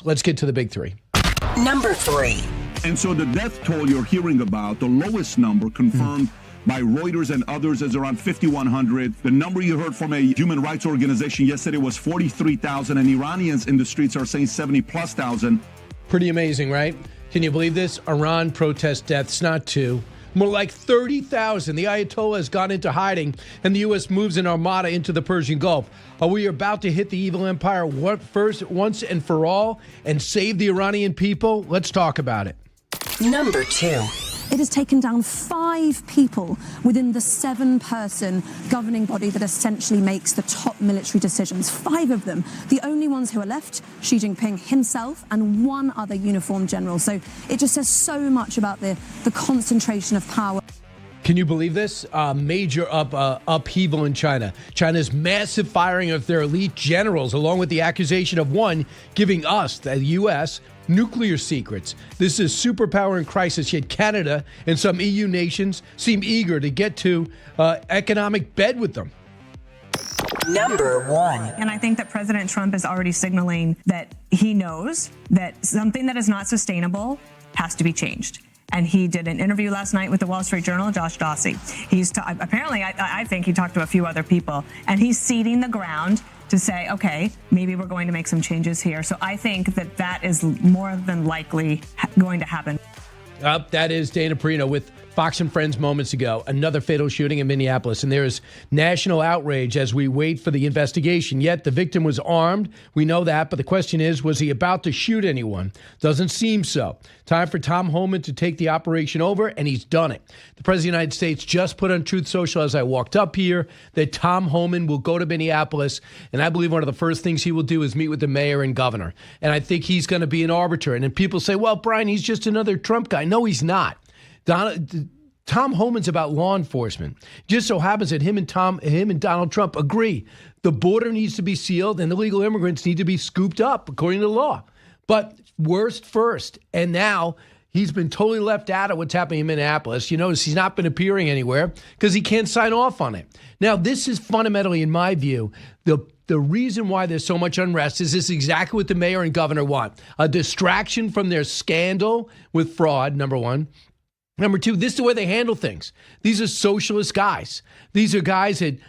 Let's get to the big three. Number 3. And so the death toll you're hearing about, the lowest number confirmed by Reuters and others, is around 5,100. The number you heard from a human rights organization yesterday was 43,000, and Iranians in the streets are saying 70+ thousand. Pretty amazing, right? Can you believe this? Iran protest deaths, not 2. More like 30,000. The Ayatollah has gone into hiding, and the U.S. moves an armada into the Persian Gulf. Are we about to hit the evil empire once and for all and save the Iranian people? Let's talk about it. Number 2. It has taken down 5 people within the 7-person governing body that essentially makes the top military decisions. 5 of them. The only ones who are left, Xi Jinping himself and 1 other uniformed general. So it just says so much about the concentration of power. Can you believe this? Major upheaval in China. China's massive firing of their elite generals, along with the accusation of one giving us, the U.S., nuclear secrets. This is superpower in crisis, yet Canada and some EU nations seem eager to get to economic bed with them. Number 1. And I think that President Trump is already signaling that he knows that something that is not sustainable has to be changed. And he did an interview last night with the Wall Street Journal, Josh Dawsey. Apparently, I think he talked to a few other people, and he's seeding the ground to say, okay, maybe we're going to make some changes here. So I think that is more than likely going to happen. That is Dana Perino with Fox and Friends moments ago. Another fatal shooting in Minneapolis. And there is national outrage as we wait for the investigation. Yet the victim was armed. We know that. But the question is, was he about to shoot anyone? Doesn't seem so. Time for Tom Homan to take the operation over, and he's done it. The President of the United States just put on Truth Social as I walked up here that Tom Homan will go to Minneapolis. And I believe one of the first things he will do is meet with the mayor and governor. And I think he's going to be an arbiter. And then people say, well, Brian, he's just another Trump guy. No, he's not. Tom Homan's about law enforcement. Just so happens that him and Donald Trump agree the border needs to be sealed and illegal immigrants need to be scooped up according to law. But worst first. And now he's been totally left out of what's happening in Minneapolis. You notice he's not been appearing anywhere because he can't sign off on it. Now, this is fundamentally, in my view, the reason why there's so much unrest is this is exactly what the mayor and governor want. A distraction from their scandal with fraud, number one. Number 2, this is the way they handle things. These are socialist guys. These are guys that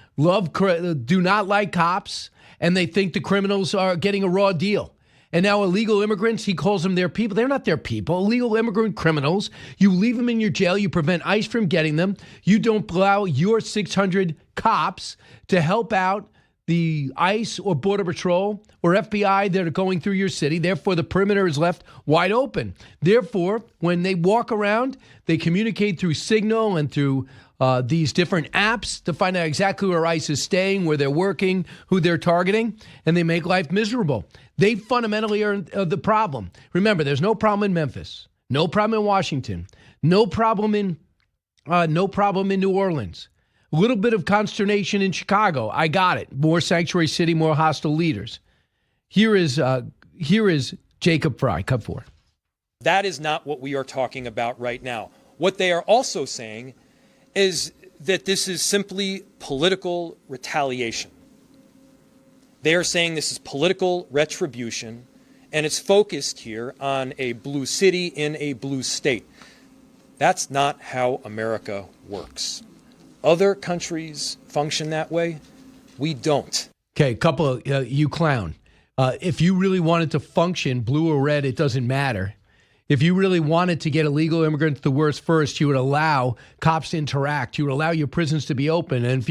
do not like cops, and they think the criminals are getting a raw deal. And now illegal immigrants, he calls them their people. They're not their people. Illegal immigrant criminals, you leave them in your jail. You prevent ICE from getting them. You don't allow your 600 cops to help out the ICE or Border Patrol or FBI that are going through your city. Therefore, the perimeter is left wide open. Therefore, when they walk around, they communicate through Signal and through these different apps to find out exactly where ICE is staying, where they're working, who they're targeting, and they make life miserable. They fundamentally are the problem. Remember, there's no problem in Memphis, no problem in Washington, no problem in New Orleans. A little bit of consternation in Chicago. I got it. More sanctuary city, more hostile leaders. Here is Jacob Fry. Cut 4. That is not what we are talking about right now. What they are also saying is that this is simply political retaliation. They are saying this is political retribution, and it's focused here on a blue city in a blue state. That's not how America works. Other countries function that way. We don't. Okay, couple of you clown. If you really wanted to function, blue or red, it doesn't matter. If you really wanted to get illegal immigrants the worst first, you would allow cops to interact. You would allow your prisons to be open. And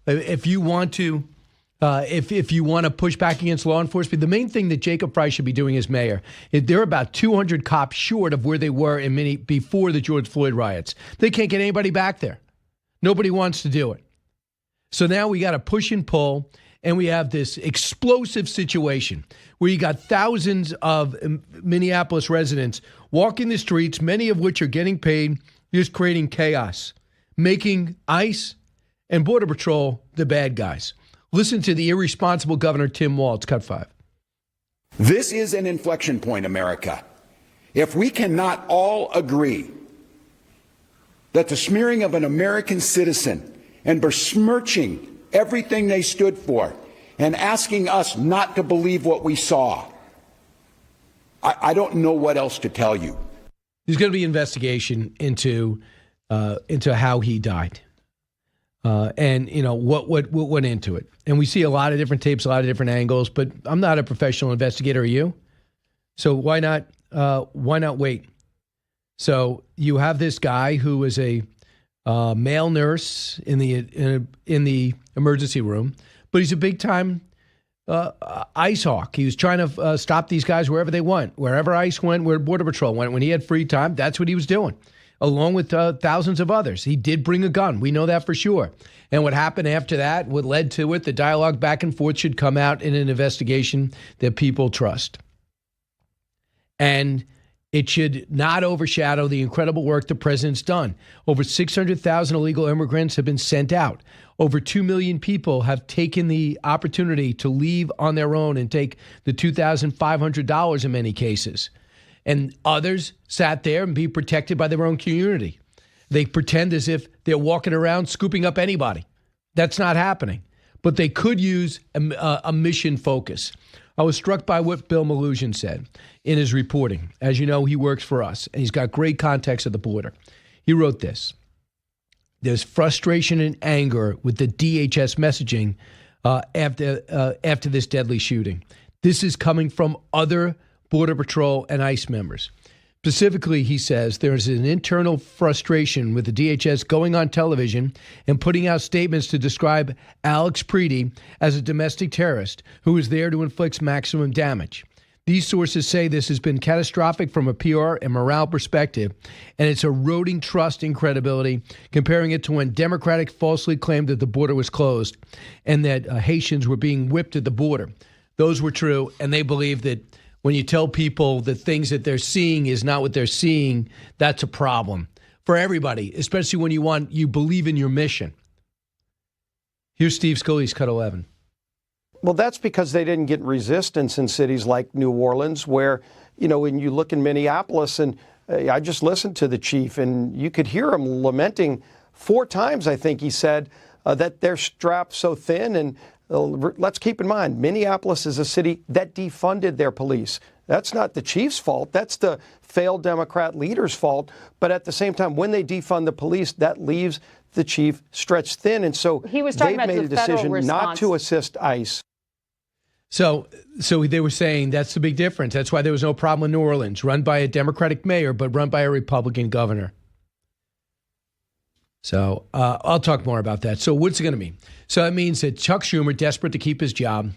if you want to push back against law enforcement, the main thing that Jacob Fry should be doing as mayor, they're about 200 cops short of where they were before the George Floyd riots. They can't get anybody back there. Nobody wants to do it. So now we got to push and pull, and we have this explosive situation where you got thousands of Minneapolis residents walking the streets, many of which are getting paid, just creating chaos, making ICE and Border Patrol the bad guys. Listen to the irresponsible Governor Tim Walz, cut 5. This is an inflection point, America. If we cannot all agree that the smearing of an American citizen and besmirching everything they stood for and asking us not to believe what we saw I don't know what else to tell you. There's going to be investigation into how he died. And, you know, what went into it. And we see a lot of different tapes, a lot of different angles, but I'm not a professional investigator, are you? So why not wait? So you have this guy who is a male nurse in the emergency room, but he's a big-time ICE hawk. He was trying to stop these guys wherever they went. Wherever ICE went, where Border Patrol went, when he had free time, that's what he was doing, along with thousands of others. He did bring a gun. We know that for sure. And what happened after that, what led to it, the dialogue back and forth should come out in an investigation that people trust. And it should not overshadow the incredible work the president's done. Over 600,000 illegal immigrants have been sent out. Over 2 million people have taken the opportunity to leave on their own and take the $2,500 in many cases. And others sat there and be protected by their own community. They pretend as if they're walking around scooping up anybody. That's not happening. But they could use a mission focus. I was struck by what Bill Melugin said in his reporting. As you know, he works for us, and he's got great context at the border. He wrote this: there's frustration and anger with the DHS messaging after this deadly shooting. This is coming from other Border Patrol and ICE members. Specifically, he says there's an internal frustration with the DHS going on television and putting out statements to describe Alex Pretti as a domestic terrorist who is there to inflict maximum damage. These sources say this has been catastrophic from a PR and morale perspective, and it's eroding trust and credibility, comparing it to when Democratic falsely claimed that the border was closed and that Haitians were being whipped at the border. Those were true, and they believe that when you tell people the things that they're seeing is not what they're seeing, that's a problem for everybody, especially when you believe in your mission. Here's Steve Scalise, Cut 11. Well, that's because they didn't get resistance in cities like New Orleans, where, you know, when you look in Minneapolis, and I just listened to the chief, and you could hear him lamenting 4 times, I think he said, that they're strapped so thin. And let's keep in mind, Minneapolis is a city that defunded their police. That's not the chief's fault. That's the failed Democrat leader's fault. But at the same time, when they defund the police, that leaves the chief stretched thin. And so he was talking they've about made a decision not to assist ICE. So they were saying that's the big difference. That's why there was no problem in New Orleans, run by a Democratic mayor, but run by a Republican governor. So I'll talk more about that. So what's it going to mean? So it means that Chuck Schumer, desperate to keep his job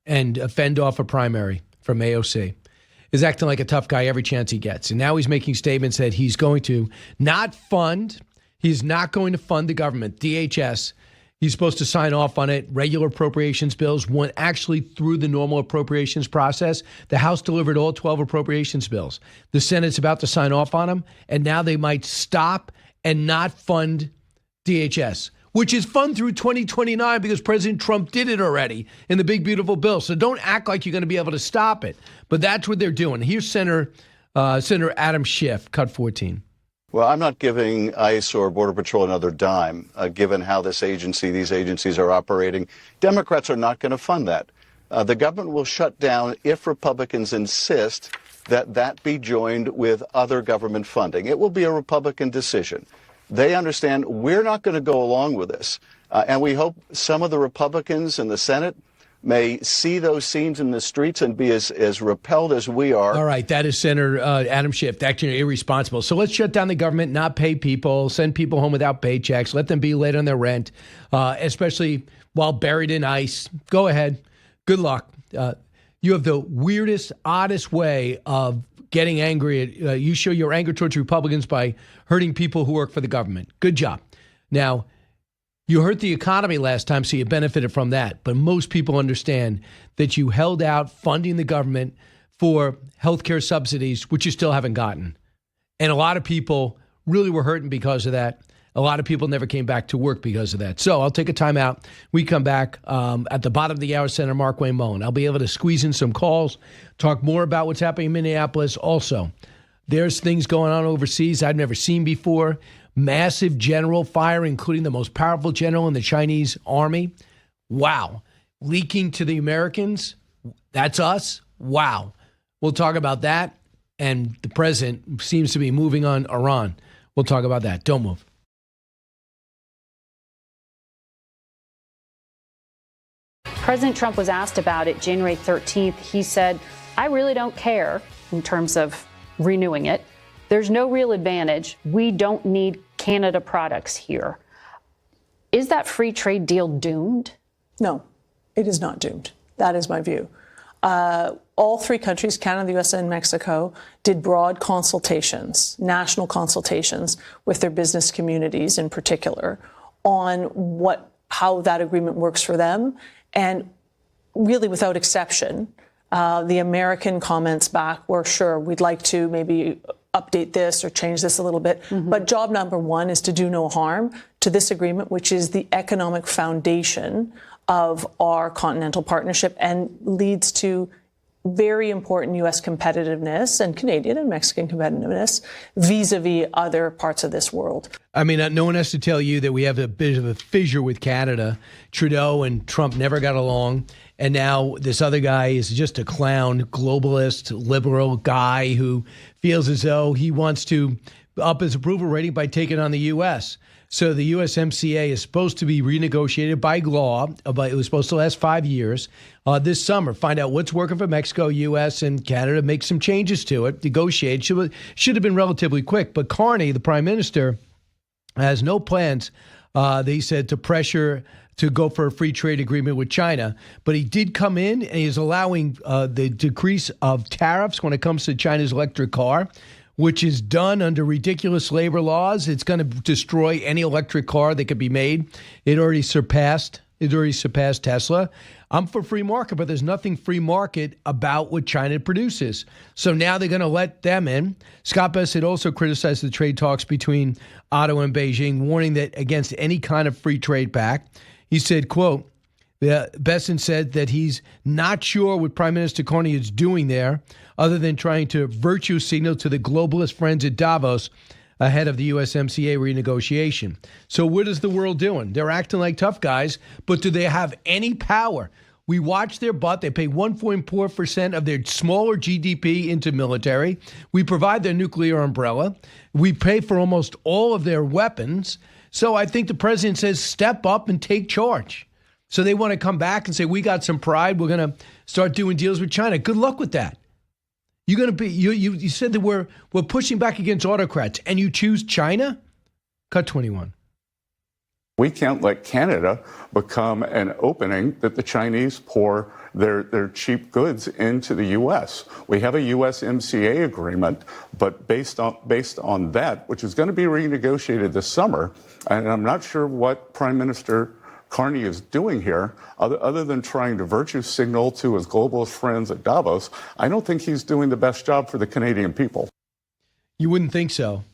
and fend off a primary from AOC, is acting like a tough guy every chance he gets. And now he's making statements that he's going to he's not going to fund the government, DHS. He's supposed to sign off on it. Regular appropriations bills went actually through the normal appropriations process. The House delivered all 12 appropriations bills. The Senate's about to sign off on them, and now they might stop and not fund DHS, which is fund through 2029 because President Trump did it already in the big, beautiful bill. So don't act like you're going to be able to stop it. But that's what they're doing. Here's Senator Adam Schiff, Cut 14. Well, I'm not giving ICE or Border Patrol another dime, given how these agencies are operating. Democrats are not going to fund that. The government will shut down if Republicans insist that be joined with other government funding. It will be a Republican decision. They understand we're not going to go along with this. And we hope some of the Republicans in the Senate may see those scenes in the streets and be as repelled as we are. All right, that is Senator Adam Schiff, acting irresponsible. So let's shut down the government, not pay people, send people home without paychecks, let them be late on their rent, especially while buried in ICE. Go ahead. Good luck. You have the weirdest, oddest way of getting angry. You show your anger towards Republicans by hurting people who work for the government. Good job. Now, you hurt the economy last time, so you benefited from that. But most people understand that you held out funding the government for healthcare subsidies, which you still haven't gotten. And a lot of people really were hurting because of that. A lot of people never came back to work because of that. So I'll take a time out. We come back at the bottom of the hour, Senator Markwayne Mullin. I'll be able to squeeze in some calls, talk more about what's happening in Minneapolis. Also, there's things going on overseas I've never seen before. Massive general fire, including the most powerful general in the Chinese army. Wow. Leaking to the Americans. That's us. Wow. We'll talk about that. And the president seems to be moving on Iran. We'll talk about that. Don't move. President Trump was asked about it January 13th. He said, I really don't care in terms of renewing it. There's no real advantage. We don't need Canada products here. Is that free trade deal doomed? No, it is not doomed. That is my view. All three countries, Canada, the U.S., and Mexico, did broad consultations, national consultations with their business communities in particular on how that agreement works for them. And really, without exception, the American comments back were, sure, we'd like to maybe update this or change this a little bit. Mm-hmm. But job number one is to do no harm to this agreement, which is the economic foundation of our continental partnership and leads to very important U.S. competitiveness and Canadian and Mexican competitiveness vis-a-vis other parts of this world. I mean, no one has to tell you that we have a bit of a fissure with Canada. Trudeau and Trump never got along. And now this other guy is just a clown, globalist, liberal guy who feels as though he wants to up his approval rating by taking on the U.S. So the USMCA is supposed to be renegotiated by law. It was supposed to last 5 years this summer. Find out what's working for Mexico, U.S., and Canada. Make some changes to it. Negotiate. Should have been relatively quick. But Carney, the prime minister, has no plans, he said, to pressure to go for a free trade agreement with China. But he did come in and he's allowing the decrease of tariffs when it comes to China's electric car, which is done under ridiculous labor laws. It's going to destroy any electric car that could be made. It already surpassed Tesla. I'm for free market, but there's nothing free market about what China produces. So now they're going to let them in. Scott Bessent also criticized the trade talks between Ottawa and Beijing, warning that against any kind of free trade pact. He said, quote, Bessent said that he's not sure what Prime Minister Carney is doing there other than trying to virtue signal to the globalist friends at Davos ahead of the USMCA renegotiation. So what is the world doing? They're acting like tough guys, but do they have any power? We watch their butt. They pay 1.4% of their smaller GDP into military. We provide their nuclear umbrella. We pay for almost all of their weapons. So I think the president says, step up and take charge. So they want to come back and say, we got some pride. We're going to start doing deals with China. Good luck with that. You're going to be, you said that we're pushing back against autocrats and you choose China? Cut 21. We can't let Canada become an opening that the Chinese pour their cheap goods into the U.S. We have a USMCA agreement, but based on that, which is going to be renegotiated this summer, and I'm not sure what Prime Minister Carney is doing here, other than trying to virtue signal to his globalist friends at Davos. I don't think he's doing the best job for the Canadian people. You wouldn't think so.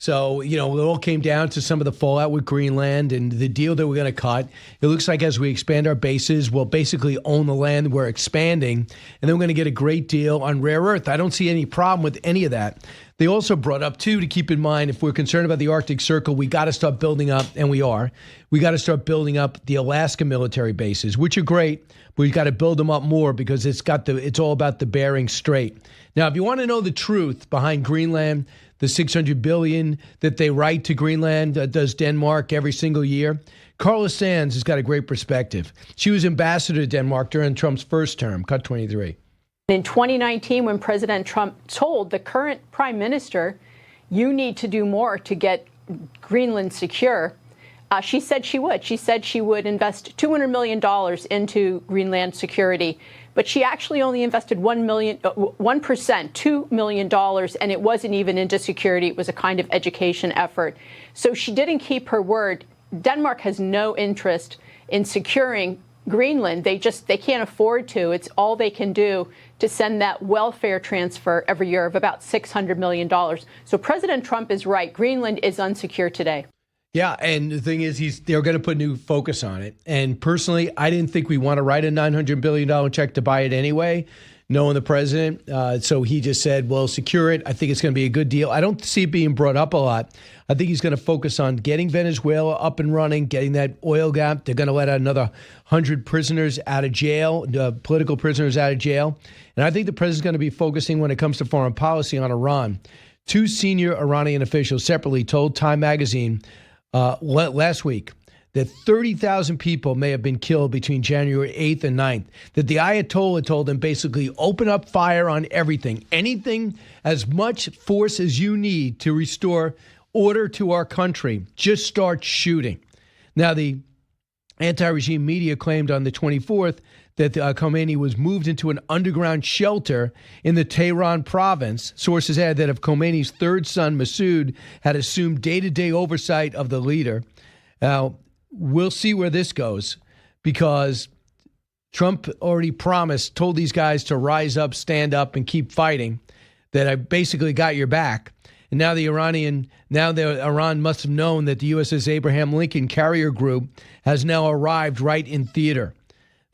So, it all came down to some of the fallout with Greenland and the deal that we're going to cut. It looks like as we expand our bases, we'll basically own the land we're expanding, and then we're going to get a great deal on rare earth. I don't see any problem with any of that. They also brought up, too, to keep in mind, if we're concerned about the Arctic Circle, we got to start building up, and we are. We got to start building up the Alaska military bases, which are great, but we've got to build them up more because it's all about the Bering Strait. Now, if you want to know the truth behind Greenland, the $600 billion that they write to Greenland, does Denmark every single year, Carla Sands has got a great perspective. She was ambassador to Denmark during Trump's first term. Cut 23. In 2019, when President Trump told the current prime minister, you need to do more to get Greenland secure, she said she would. She said she would invest $200 million into Greenland security. But she actually only invested 1%, $2 million, and it wasn't even into security. It was a kind of education effort. So she didn't keep her word. Denmark has no interest in securing Greenland. They can't afford to. It's all they can do to send that welfare transfer every year of about $600 million. So President Trump is right. Greenland is unsecure today. Yeah, and the thing is, they're going to put new focus on it. And personally, I didn't think we want to write a $900 billion check to buy it anyway. knowing the president. So he just said, well, secure it. I think it's going to be a good deal. I don't see it being brought up a lot. I think he's going to focus on getting Venezuela up and running, getting that oil gap. They're going to let out another 100 prisoners out of jail, political prisoners out of jail. And I think the president's going to be focusing when it comes to foreign policy on Iran. Two senior Iranian officials separately told Time magazine last week that 30,000 people may have been killed between January 8th and 9th, that the Ayatollah told them basically open up fire on everything, anything, as much force as you need to restore order to our country, just start shooting. Now, the anti-regime media claimed on the 24th that Khomeini was moved into an underground shelter in the Tehran province. Sources add that if Khomeini's third son, Masoud, had assumed day-to-day oversight of the leader. Now, we'll see where this goes, because Trump already told these guys to rise up, stand up, and keep fighting, that I basically got your back. And now Iran must have known that the USS Abraham Lincoln carrier group has now arrived right in theater.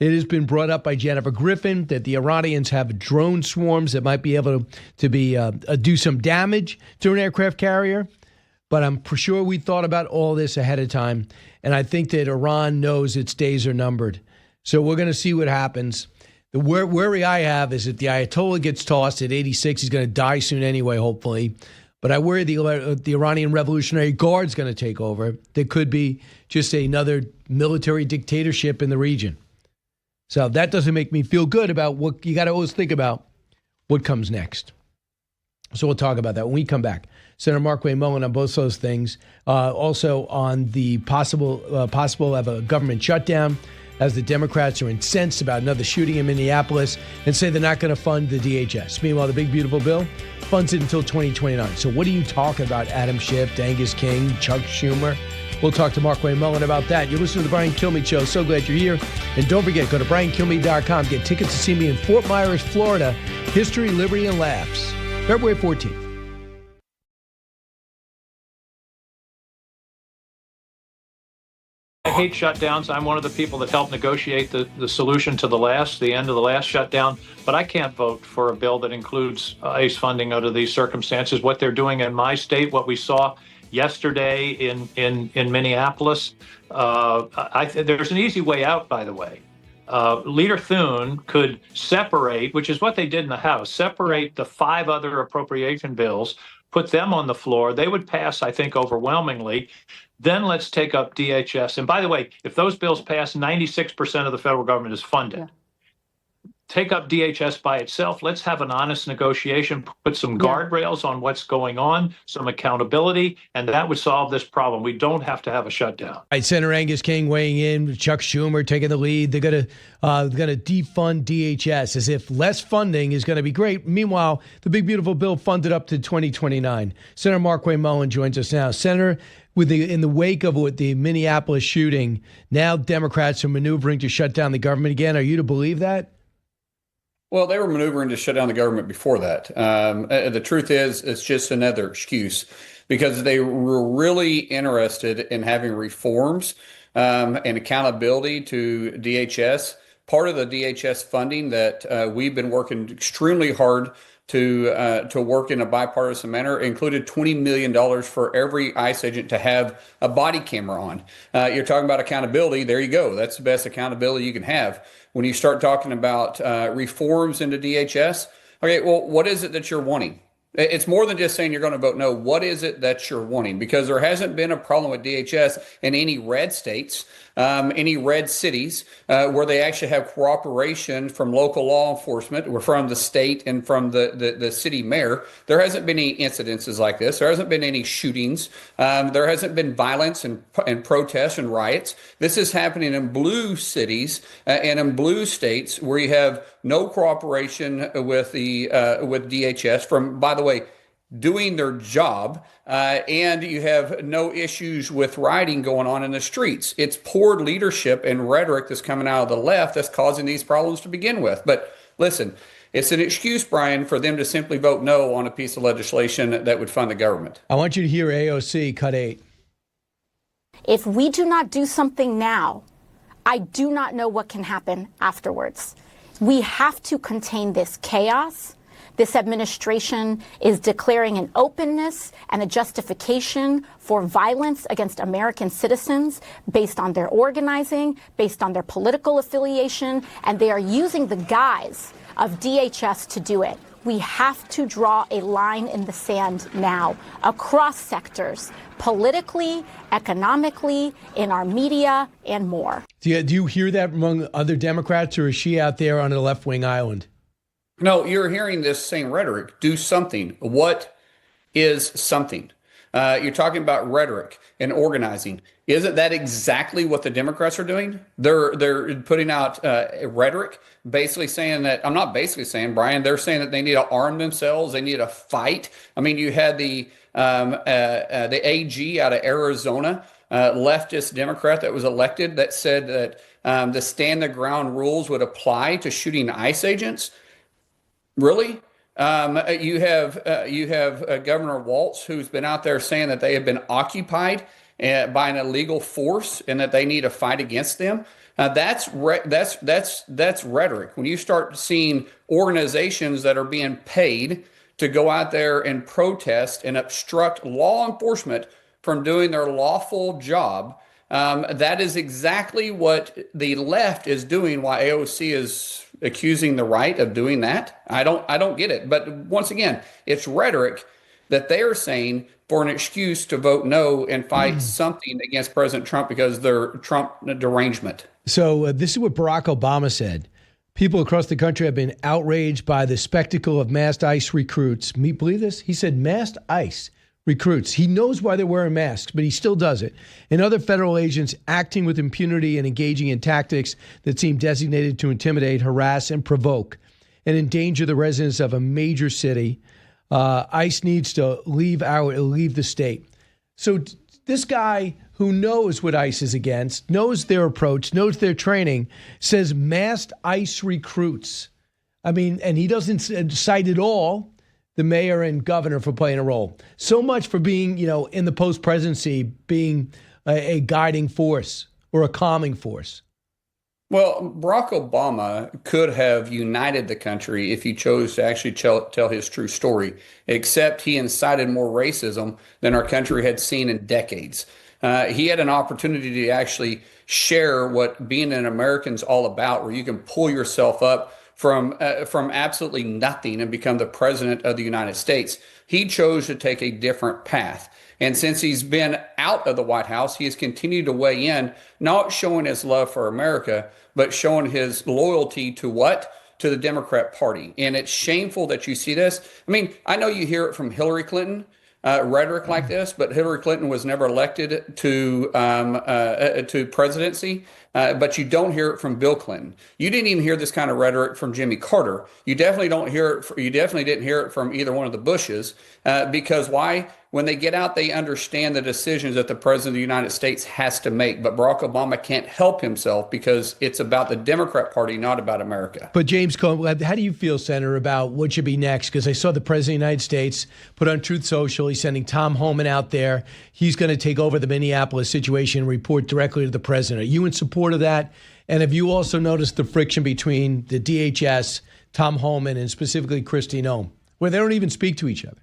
It has been brought up by Jennifer Griffin that the Iranians have drone swarms that might be able to do some damage to an aircraft carrier. But I'm for sure we thought about all this ahead of time. And I think that Iran knows its days are numbered. So we're going to see what happens. The worry I have is that the Ayatollah gets tossed at 86. He's going to die soon anyway, hopefully. But I worry the Iranian Revolutionary Guard's going to take over. There could be just another military dictatorship in the region. So that doesn't make me feel good about what you got to always think about what comes next. So we'll talk about that when we come back. Senator Markwayne Mullin on both those things. Also on the possible of a government shutdown, as the Democrats are incensed about another shooting in Minneapolis and say they're not going to fund the DHS. Meanwhile, the big, beautiful bill funds it until 2029. So what are you talking about, Adam Schiff, Angus King, Chuck Schumer? We'll talk to Markwayne Mullin about that. You're listening to The Brian Kilmeade Show. So glad you're here. And don't forget, go to briankilmeade.com. Get tickets to see me in Fort Myers, Florida. History, Liberty, and Laughs. February 14th. I hate shutdowns. I'm one of the people that helped negotiate the solution to the end of the last shutdown. But I can't vote for a bill that includes ICE funding under these circumstances. What they're doing in my state, what we saw yesterday in Minneapolis, there's an easy way out, by the way. Leader Thune could separate, which is what they did in the House, separate the 5 other appropriation bills, put them on the floor. They would pass, I think, overwhelmingly. Then let's take up DHS. And by the way, if those bills pass, 96% of the federal government is funded. Yeah. Take up DHS by itself. Let's have an honest negotiation, put some guardrails on what's going on, some accountability, and that would solve this problem. We don't have to have a shutdown. All right, Senator Angus King weighing in, Chuck Schumer taking the lead. They're going to defund DHS as if less funding is going to be great. Meanwhile, the big, beautiful bill funded up to 2029. Senator Markwayne Mullin joins us now. Senator, in the wake of the Minneapolis shooting, now Democrats are maneuvering to shut down the government again. Are you to believe that? Well, they were maneuvering to shut down the government before that. The truth is, it's just another excuse, because they were really interested in having reforms and accountability to DHS. Part of the DHS funding that we've been working extremely hard to work in a bipartisan manner included $20 million for every ICE agent to have a body camera on. You're talking about accountability. There you go. That's the best accountability you can have. When you start talking about reforms into DHS, okay, well, what is it that you're wanting? It's more than just saying you're going to vote no. What is it that you're wanting? Because there hasn't been a problem with DHS in any red states, any red cities where they actually have cooperation from local law enforcement or from the state and from the city mayor. There hasn't been any incidences like this. There hasn't been any shootings. There hasn't been violence and protests and riots. This is happening in blue cities and in blue states where you have no cooperation with DHS from, by the way, doing their job, and you have no issues with rioting going on in the streets. It's poor leadership and rhetoric that's coming out of the left that's causing these problems to begin with. But listen, it's an excuse, Brian, for them to simply vote no on a piece of legislation that would fund the government. I want you to hear AOC cut 8. If we do not do something now, I do not know what can happen afterwards. We have to contain this chaos. This administration is declaring an openness and a justification for violence against American citizens based on their organizing, based on their political affiliation, and they are using the guise of DHS to do it. We have to draw a line in the sand now across sectors, politically, economically, in our media, and more. Do you hear that among other Democrats, or is she out there on a left-wing island? No, you're hearing this same rhetoric. Do something. What is something? You're talking about rhetoric and organizing. Isn't that exactly what the Democrats are doing? They're putting out rhetoric, basically saying that, I'm not basically saying, Brian, they're saying that they need to arm themselves. They need to fight. I mean, you had the AG out of Arizona, leftist Democrat that was elected, that said that the stand the ground rules would apply to shooting ICE agents. Really? You have Governor Walz, who's been out there saying that they have been occupied by an illegal force and that they need to fight against them. That's rhetoric. When you start seeing organizations that are being paid to go out there and protest and obstruct law enforcement from doing their lawful job, that is exactly what the left is doing. Why AOC is accusing the right of doing that, I don't get it. But once again, it's rhetoric that they are saying for an excuse to vote no and fight something against President Trump because they're Trump derangement. So this is what Barack Obama said. People across the country have been outraged by the spectacle of masked ICE recruits. Believe this? He said masked ICE recruits. He knows why they're wearing masks, but he still does it. And other federal agents acting with impunity and engaging in tactics that seem designated to intimidate, harass, and provoke and endanger the residents of a major city. ICE needs to leave the state. So this guy who knows what ICE is against, knows their approach, knows their training, says masked ICE recruits. I mean, and he doesn't cite at all the mayor and governor for playing a role. So much for being, in the post-presidency, being a guiding force or a calming force. Well, Barack Obama could have united the country if he chose to actually tell his true story, except he incited more racism than our country had seen in decades. He had an opportunity to actually share what being an American's all about, where you can pull yourself up from absolutely nothing and become the president of the United States. He chose to take a different path. And since he's been out of the White House, he has continued to weigh in, not showing his love for America, but showing his loyalty to what? To the Democrat Party. And it's shameful that you see this. I mean, I know you hear it from Hillary Clinton, rhetoric like this, but Hillary Clinton was never elected to presidency. But you don't hear it from Bill Clinton. You didn't even hear this kind of rhetoric from Jimmy Carter. You definitely don't hear it. You definitely didn't hear it from either one of the Bushes. Because why? When they get out, they understand the decisions that the president of the United States has to make. But Barack Obama can't help himself because it's about the Democrat Party, not about America. But James Cohen, how do you feel, Senator, about what should be next? Because I saw the president of the United States put on Truth Social. He's sending Tom Homan out there. He's going to take over the Minneapolis situation and report directly to the president. Are you in support of that? And have you also noticed the friction between the DHS, Tom Homan, and specifically Kristi Noem, where they don't even speak to each other?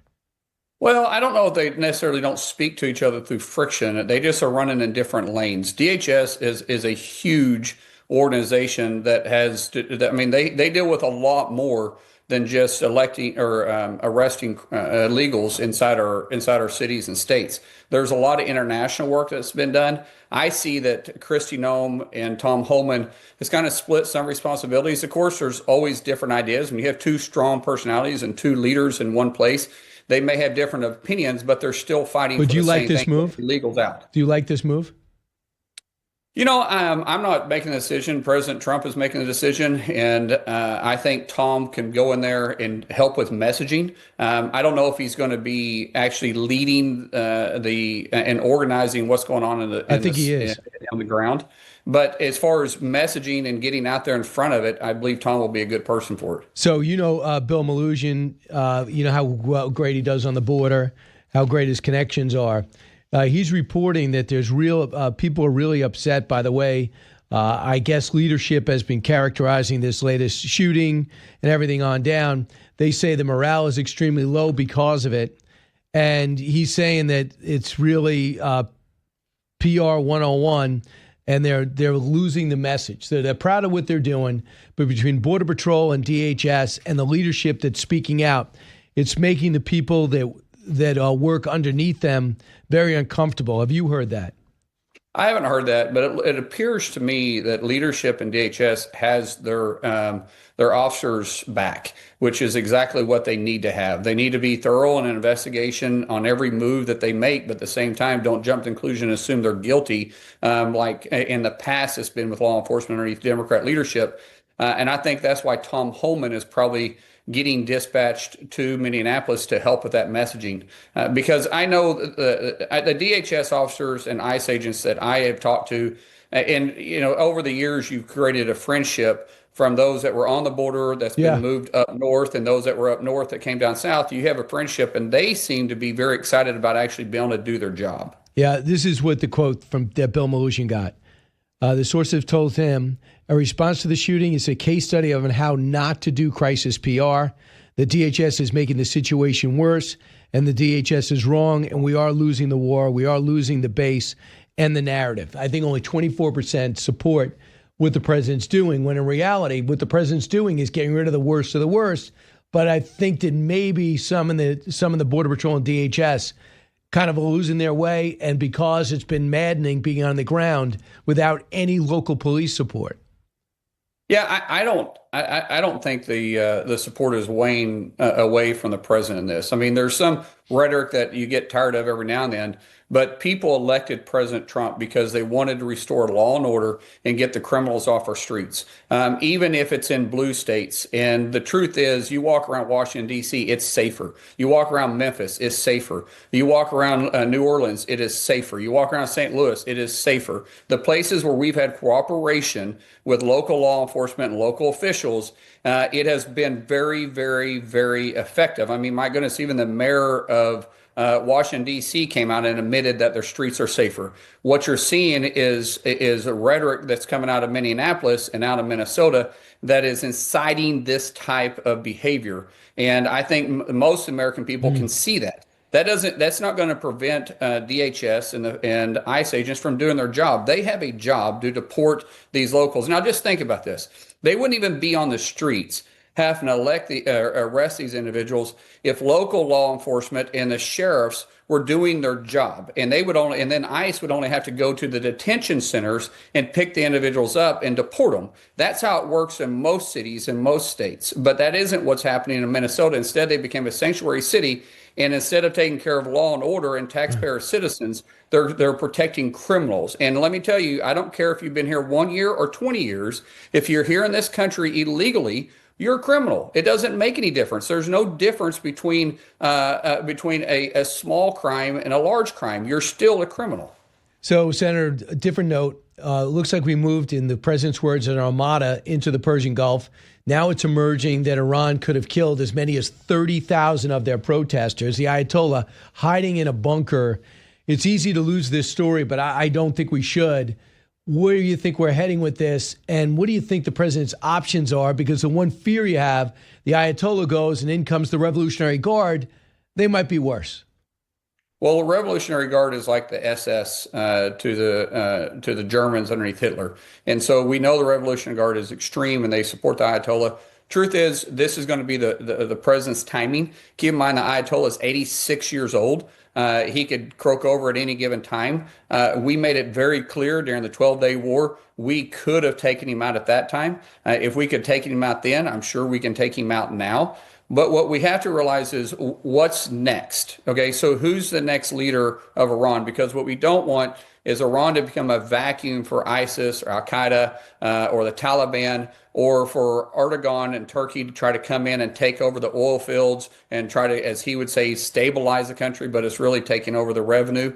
Well, I don't know if they necessarily don't speak to each other through friction. They just are running in different lanes. DHS is a huge organization that has, they deal with a lot more than just electing or arresting illegals inside our cities and states. There's a lot of international work that's been done. I see that Kristi Noem and Tom Homan has kind of split some responsibilities. Of course, there's always different ideas. When you have two strong personalities and two leaders in one place, they may have different opinions, but they're still fighting for the same thing. But do you like this move? Illegals out. Do you like this move? I'm not making the decision. President Trump is making the decision, and I think Tom can go in there and help with messaging. I don't know if he's going to be actually leading and organizing what's going on he is on the ground. But as far as messaging and getting out there in front of it, I believe Tom will be a good person for it. So Bill Melugin, how great he does on the border, how great his connections are. He's reporting that there's people are really upset by the way I guess leadership has been characterizing this latest shooting and everything on down. They say the morale is extremely low because of it. And he's saying that it's really PR 101, and they're losing the message. So they're proud of what they're doing, but between Border Patrol and DHS and the leadership that's speaking out, it's making the people that work underneath them very uncomfortable. Have you heard that? I haven't heard that, but it appears to me that leadership in DHS has their officers back, which is exactly what they need to have. They need to be thorough in an investigation on every move that they make, but at the same time, don't jump to conclusion and assume they're guilty, like in the past it's been with law enforcement underneath Democrat leadership. And I think that's why Tom Homan is probably getting dispatched to Minneapolis to help with that messaging. Because I know the DHS officers and ICE agents that I have talked to, and over the years, you've created a friendship from those that were on the border that's been moved up north, and those that were up north that came down south. You have a friendship, and they seem to be very excited about actually being able to do their job. Yeah, this is what the quote from that Bill Melugin got. The sources told him a response to the shooting is a case study of how not to do crisis PR. The DHS is making the situation worse, and the DHS is wrong, and we are losing the war. We are losing the base and the narrative. I think only 24% support what the president's doing, when in reality, what the president's doing is getting rid of the worst of the worst. But I think that maybe some in the Border Patrol and DHS kind of losing their way, and because it's been maddening being on the ground without any local police support. Yeah, I don't think the support is weighing away from the president in this. I mean, there's some rhetoric that you get tired of every now and then, but people elected President Trump because they wanted to restore law and order and get the criminals off our streets, even if it's in blue states. And the truth is, you walk around Washington, D.C., it's safer. You walk around Memphis, it's safer. You walk around New Orleans, it is safer. You walk around St. Louis, it is safer. The places where we've had cooperation with local law enforcement and local officials, it has been very, very, very effective. I mean, my goodness, even the mayor of Washington, D.C. came out and admitted that their streets are safer. What you're seeing is a rhetoric that's coming out of Minneapolis and out of Minnesota that is inciting this type of behavior. And I think most American people can see that. That's not going to prevent DHS and ICE agents from doing their job. They have a job to deport these locals. Now, just think about this. They wouldn't even be on the streets having to arrest these individuals if local law enforcement and the sheriffs were doing their job, and then ICE would only have to go to the detention centers and pick the individuals up and deport them. That's how it works in most cities in most states, but that isn't what's happening in Minnesota. Instead, they became a sanctuary city, and instead of taking care of law and order and taxpayer citizens, they're protecting criminals. And let me tell you, I don't care if you've been here 1 year or 20 years. If you're here in this country illegally, you're a criminal. It doesn't make any difference. There's no difference between a small crime and a large crime. You're still a criminal. So, Senator, a different note. Looks like we moved, in the president's words, an armada into the Persian Gulf. Now it's emerging that Iran could have killed as many as 30,000 of their protesters. The Ayatollah hiding in a bunker. It's easy to lose this story, but I don't think we should. Where do you think we're heading with this? And what do you think the president's options are? Because the one fear you have, the Ayatollah goes and in comes the Revolutionary Guard. They might be worse. Well, the Revolutionary Guard is like the SS to the Germans underneath Hitler. And so we know the Revolutionary Guard is extreme and they support the Ayatollah. Truth is, this is going to be the president's timing. Keep in mind, the Ayatollah is 86 years old. He could croak over at any given time. We made it very clear during the 12-day war, we could have taken him out at that time. If we could take him out then, I'm sure we can take him out now. But what we have to realize is what's next. Okay, so who's the next leader of Iran? Because what we don't want is Iran to become a vacuum for ISIS or Al-Qaeda or the Taliban, or for Erdogan and Turkey to try to come in and take over the oil fields and try to, as he would say, stabilize the country, but it's really taking over the revenue.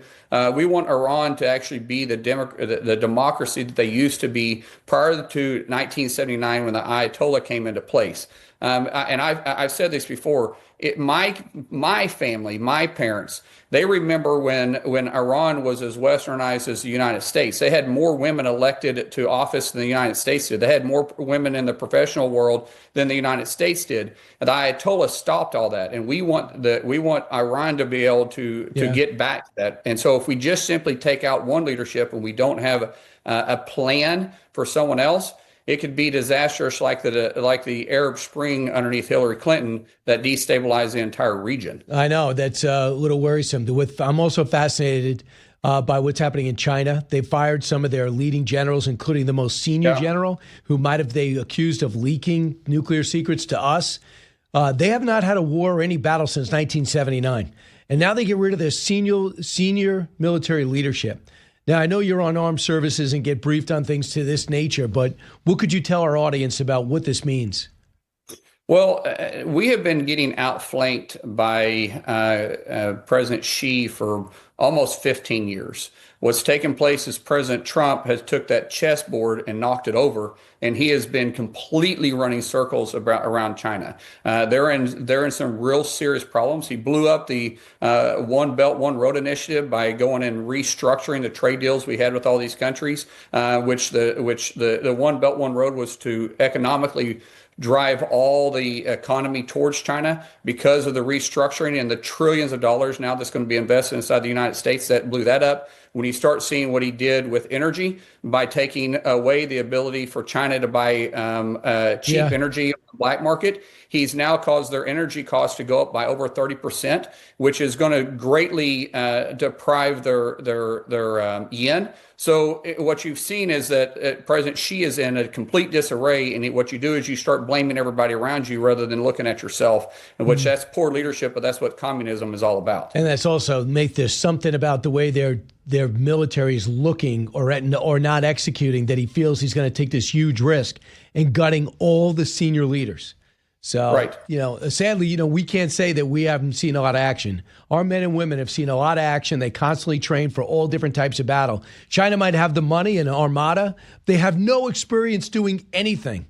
We want Iran to actually be the democracy that they used to be prior to 1979 when the Ayatollah came into place. And I've said this before. My family, my parents, they remember when Iran was as westernized recognized as the United States. They had more women elected to office than the United States did. They had more women in the professional world than the United States did. And the Ayatollah stopped all that. And we want Iran to be able to get back to that. And so if we just simply take out one leadership and we don't have a plan for someone else, it could be disastrous like the Arab Spring underneath Hillary Clinton that destabilized the entire region. I know that's a little worrisome. I'm also fascinated by what's happening in China. They fired some of their leading generals, including the most senior general, who they accused of leaking nuclear secrets to us. They have not had a war or any battle since 1979, and now they get rid of their senior military leadership. Now, I know you're on armed services and get briefed on things to this nature, but what could you tell our audience about what this means? Well, we have been getting outflanked by President Xi for almost 15 years. What's taken place is President Trump has took that chessboard and knocked it over, and he has been completely running circles around China. They're in some real serious problems. He blew up the One Belt, One Road initiative by going and restructuring the trade deals we had with all these countries, which the One Belt, One Road was to economically drive all the economy towards China. Because of the restructuring and the trillions of dollars now that's going to be invested inside the United States, that blew that up. When you start seeing what he did with energy by taking away the ability for China to buy cheap energy on the black market, he's now caused their energy costs to go up by over 30%, which is going to greatly deprive their yen. So what you've seen is that President Xi is in a complete disarray, and what you do is you start blaming everybody around you rather than looking at yourself, and which that's poor leadership, but that's what communism is all about. And that's also there's something about the way their military is looking or not executing that he feels he's going to take this huge risk in gutting all the senior leaders. So, sadly, we can't say that we haven't seen a lot of action. Our men and women have seen a lot of action. They constantly train for all different types of battle. China might have the money and an armada. They have no experience doing anything.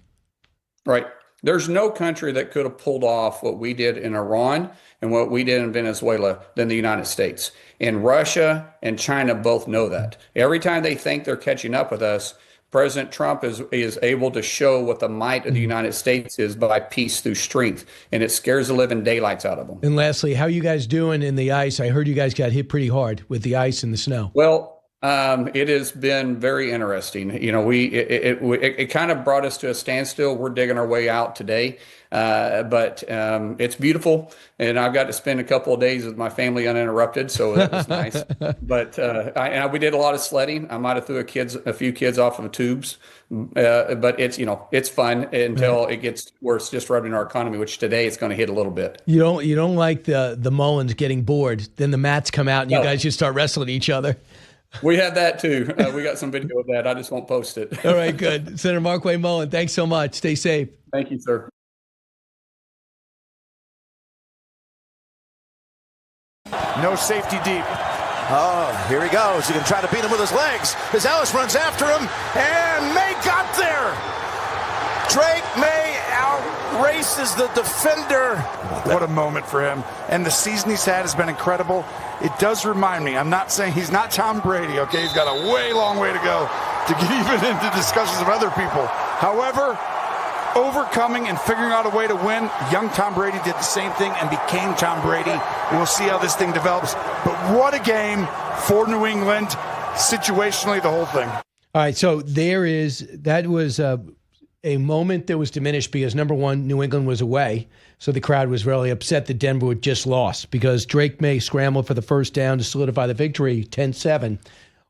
Right. There's no country that could have pulled off what we did in Iran and what we did in Venezuela than the United States. And Russia and China both know that. Every time they think they're catching up with us, President Trump is able to show what the might of the United States is by peace through strength, and it scares the living daylights out of them. And lastly, how are you guys doing in the ice? I heard you guys got hit pretty hard with the ice and the snow. Well, it has been very interesting. It kind of brought us to a standstill. We're digging our way out today, but it's beautiful, and I've got to spend a couple of days with my family uninterrupted, so that was nice. But we did a lot of sledding. I might have threw a few kids off of the tubes, but it's fun until it gets where it's disrupting our economy, which today it's going to hit a little bit. You don't like the Mullins getting bored. Then the mats come out and you guys just start wrestling each other. We had that too. We got some video of that. I just won't post it. All right, good. Senator Markwayne Mullin, thanks so much. Stay safe. Thank you, sir. No safety deep. Oh, here he goes. He can try to beat him with his legs as Ellis runs after him, and May got there. Drake May outraces the defender. What a moment for him. And the season he's had has been incredible. It does remind me, I'm not saying he's not Tom Brady, okay? He's got a long way to go to get even into discussions of other people. However, overcoming and figuring out a way to win, young Tom Brady did the same thing and became Tom Brady. We'll see how this thing develops. But what a game for New England, situationally, the whole thing. All right, so that was a moment that was diminished because, number one, New England was away, so the crowd was really upset that Denver had just lost because Drake May scrambled for the first down to solidify the victory, 10-7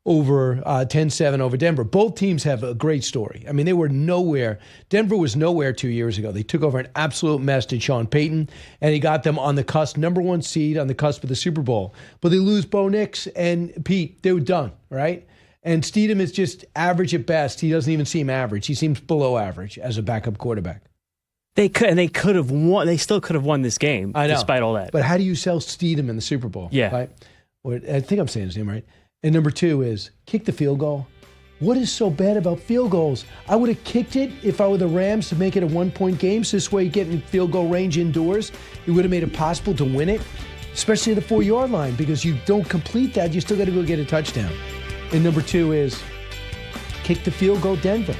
over Denver. Both teams have a great story. I mean, they were nowhere. Denver was nowhere 2 years ago. They took over an absolute mess to Sean Payton, and he got them on the cusp, number one seed on the cusp of the Super Bowl. But they lose Bo Nix and Pete. They were done, right? And Steedham is just average at best. He doesn't even seem average. He seems below average as a backup quarterback. They could have won. They still could have won this game, I know, despite all that. But how do you sell Steedham in the Super Bowl? Yeah. Right? I think I'm saying his name right. And number two is kick the field goal. What is so bad about field goals? I would have kicked it if I were the Rams to make it a 1-point game. So this way you get in field goal range indoors. It would have made it possible to win it, especially at the 4-yard line, because you don't complete that. You still got to go get a touchdown. And number 2 is kick the field goal, Denver.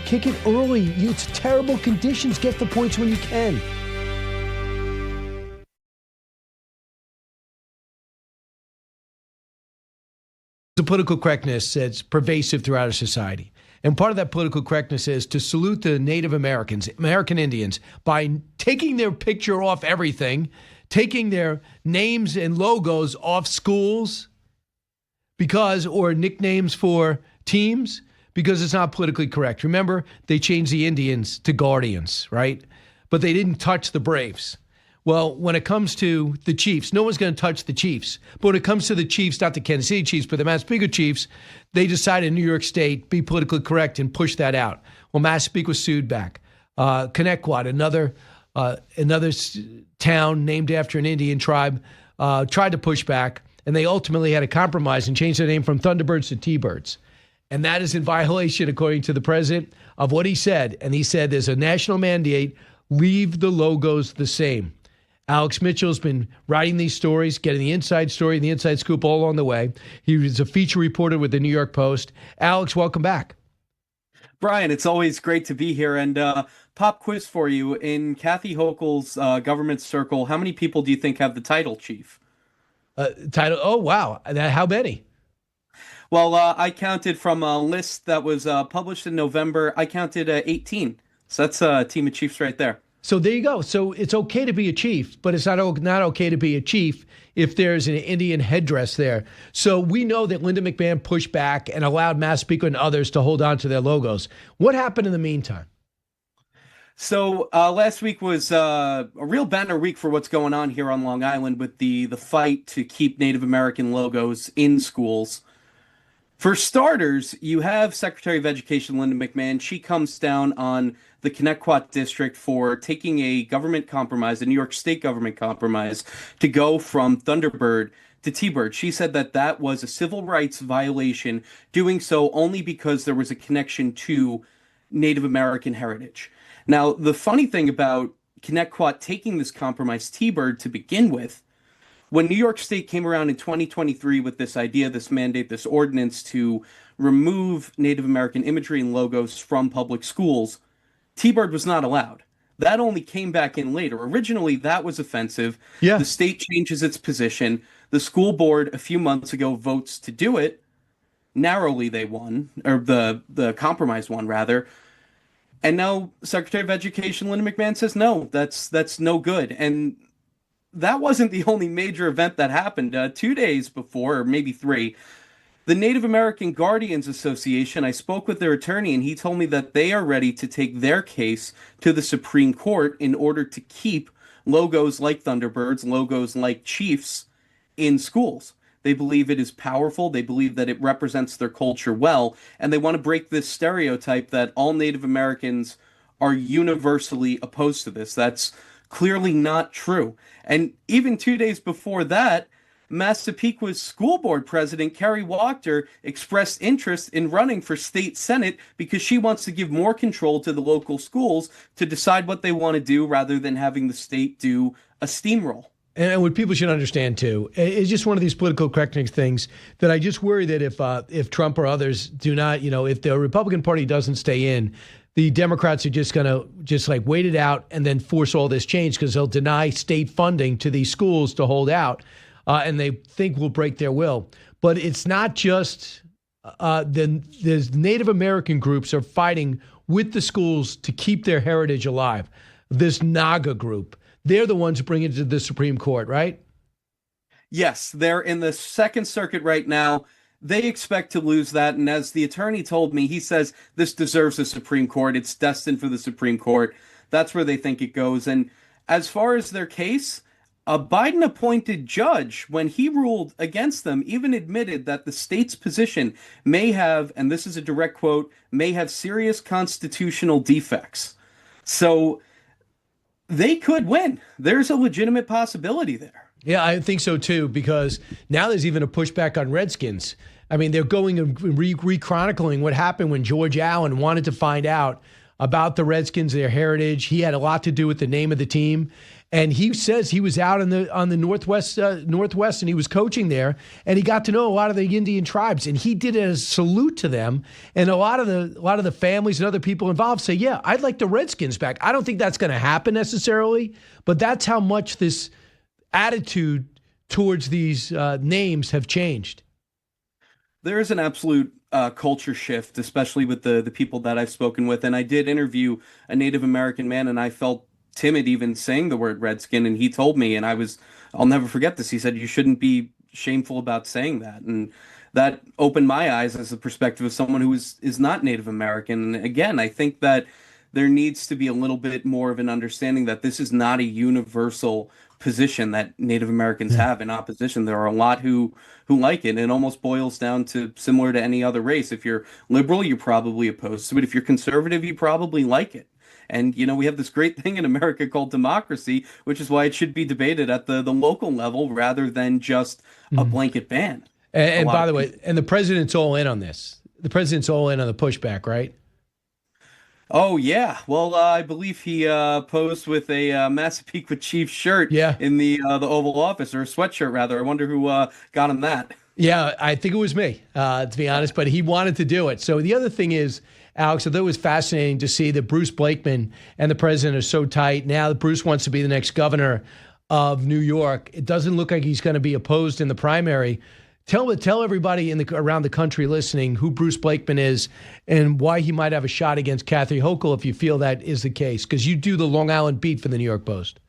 Kick it early. It's terrible conditions. Get the points when you can. The political correctness that's pervasive throughout our society. And part of that political correctness is to salute the Native Americans, American Indians, by taking their picture off everything, taking their names and logos off schools or nicknames for teams, because it's not politically correct. Remember, they changed the Indians to Guardians, right? But they didn't touch the Braves. Well, when it comes to the Chiefs, no one's going to touch the Chiefs. But when it comes to the Chiefs, not the Kansas City Chiefs, but the Massapequa Chiefs, they decided in New York State, be politically correct and push that out. Well, Massapequa was sued back. Connecticut, another town named after an Indian tribe, tried to push back, and they ultimately had a compromise and changed their name from Thunderbirds to T-Birds. And that is in violation, according to the president, of what he said. And he said there's a national mandate, leave the logos the same. Alex Mitchell's been writing these stories, getting the inside story and the inside scoop all along the way. He was a feature reporter with the New York Post. Alex, welcome back. Brian, it's always great to be here. And pop quiz for you. In Kathy Hochul's government circle, how many people do you think have the title chief? Title? Oh, wow. How many? Well, I counted from a list that was published in November. I counted 18. So that's a team of chiefs right there. So there you go. So it's okay to be a chief, but it's not okay to be a chief if there's an Indian headdress there. So we know that Linda McMahon pushed back and allowed Massapequa and others to hold on to their logos. What happened in the meantime? So last week was a real banner week for what's going on here on Long Island with the fight to keep Native American logos in schools. For starters, you have Secretary of Education Linda McMahon. She comes down on the Connecticut district for taking a government compromise, a New York State government compromise, to go from Thunderbird to T-Bird. She said that that was a civil rights violation, doing so only because there was a connection to Native American heritage. Now, the funny thing about Connecticut taking this compromise, T-Bird, to begin with, when New York State came around in 2023 with this idea, this mandate, this ordinance to remove Native American imagery and logos from public schools, T-Bird was not allowed. That only came back in later. Originally, that was offensive. Yeah. The state changes its position. The school board a few months ago votes to do it. Narrowly they won, or the compromise won, rather. And now Secretary of Education Linda McMahon says, no, that's no good. And that wasn't the only major event that happened. 2 days before, or maybe 3, the Native American Guardians Association, I spoke with their attorney, and he told me that they are ready to take their case to the Supreme Court in order to keep logos like Thunderbirds, logos like Chiefs in schools. They believe it is powerful. They believe that it represents their culture well, and they want to break this stereotype that all Native Americans are universally opposed to this. That's clearly not true. And even 2 days before that, Massapequa's school board president, Carrie Wachter, expressed interest in running for state senate because she wants to give more control to the local schools to decide what they want to do rather than having the state do a steamroll. And what people should understand, too, is just one of these political correctness things that I just worry that if Trump or others do not, if the Republican Party doesn't stay in, the Democrats are just going to wait it out and then force all this change because they'll deny state funding to these schools to hold out. And they think will break their will. But it's not just the Native American groups are fighting with the schools to keep their heritage alive. This NAGA group, they're the ones bringing it to the Supreme Court, right? Yes, they're in the Second Circuit right now. They expect to lose that. And as the attorney told me, he says this deserves the Supreme Court. It's destined for the Supreme Court. That's where they think it goes. And as far as their case, a Biden-appointed judge, when he ruled against them, even admitted that the state's position may have, and this is a direct quote, may have serious constitutional defects. So they could win. There's a legitimate possibility there. Yeah, I think so, too, because now there's even a pushback on Redskins. I mean, they're going and re-chronicling what happened when George Allen wanted to find out about the Redskins, their heritage. He had a lot to do with the name of the team. And he says he was out on the northwest, and he was coaching there, and he got to know a lot of the Indian tribes, and he did a salute to them. And a lot of the families and other people involved say, "Yeah, I'd like the Redskins back." I don't think that's going to happen necessarily, but that's how much this attitude towards these names have changed. There is an absolute culture shift, especially with the people that I've spoken with. And I did interview a Native American man, and I felt timid even saying the word Redskin. And he told me, and I'll never forget this. He said, "You shouldn't be shameful about saying that." And that opened my eyes as the perspective of someone who is not Native American. And again, I think that there needs to be a little bit more of an understanding that this is not a universal position that Native Americans have in opposition. There are a lot who like it. It almost boils down to similar to any other race. If you're liberal, you're probably opposed to it. If you're conservative, you probably like it. And, we have this great thing in America called democracy, which is why it should be debated at the local level rather than just a blanket ban. And by the way, and the president's all in on this. The president's all in on the pushback, right? Oh, yeah. Well, I believe he posed with a Massapequa Chiefs shirt in the Oval Office, or a sweatshirt, rather. I wonder who got him that. Yeah, I think it was me, to be honest, but he wanted to do it. So the other thing is, Alex, I thought it was fascinating to see that Bruce Blakeman and the president are so tight. Now that Bruce wants to be the next governor of New York, it doesn't look like he's going to be opposed in the primary. Tell everybody around the country listening who Bruce Blakeman is and why he might have a shot against Kathy Hochul if you feel that is the case, because you do the Long Island beat for the New York Post.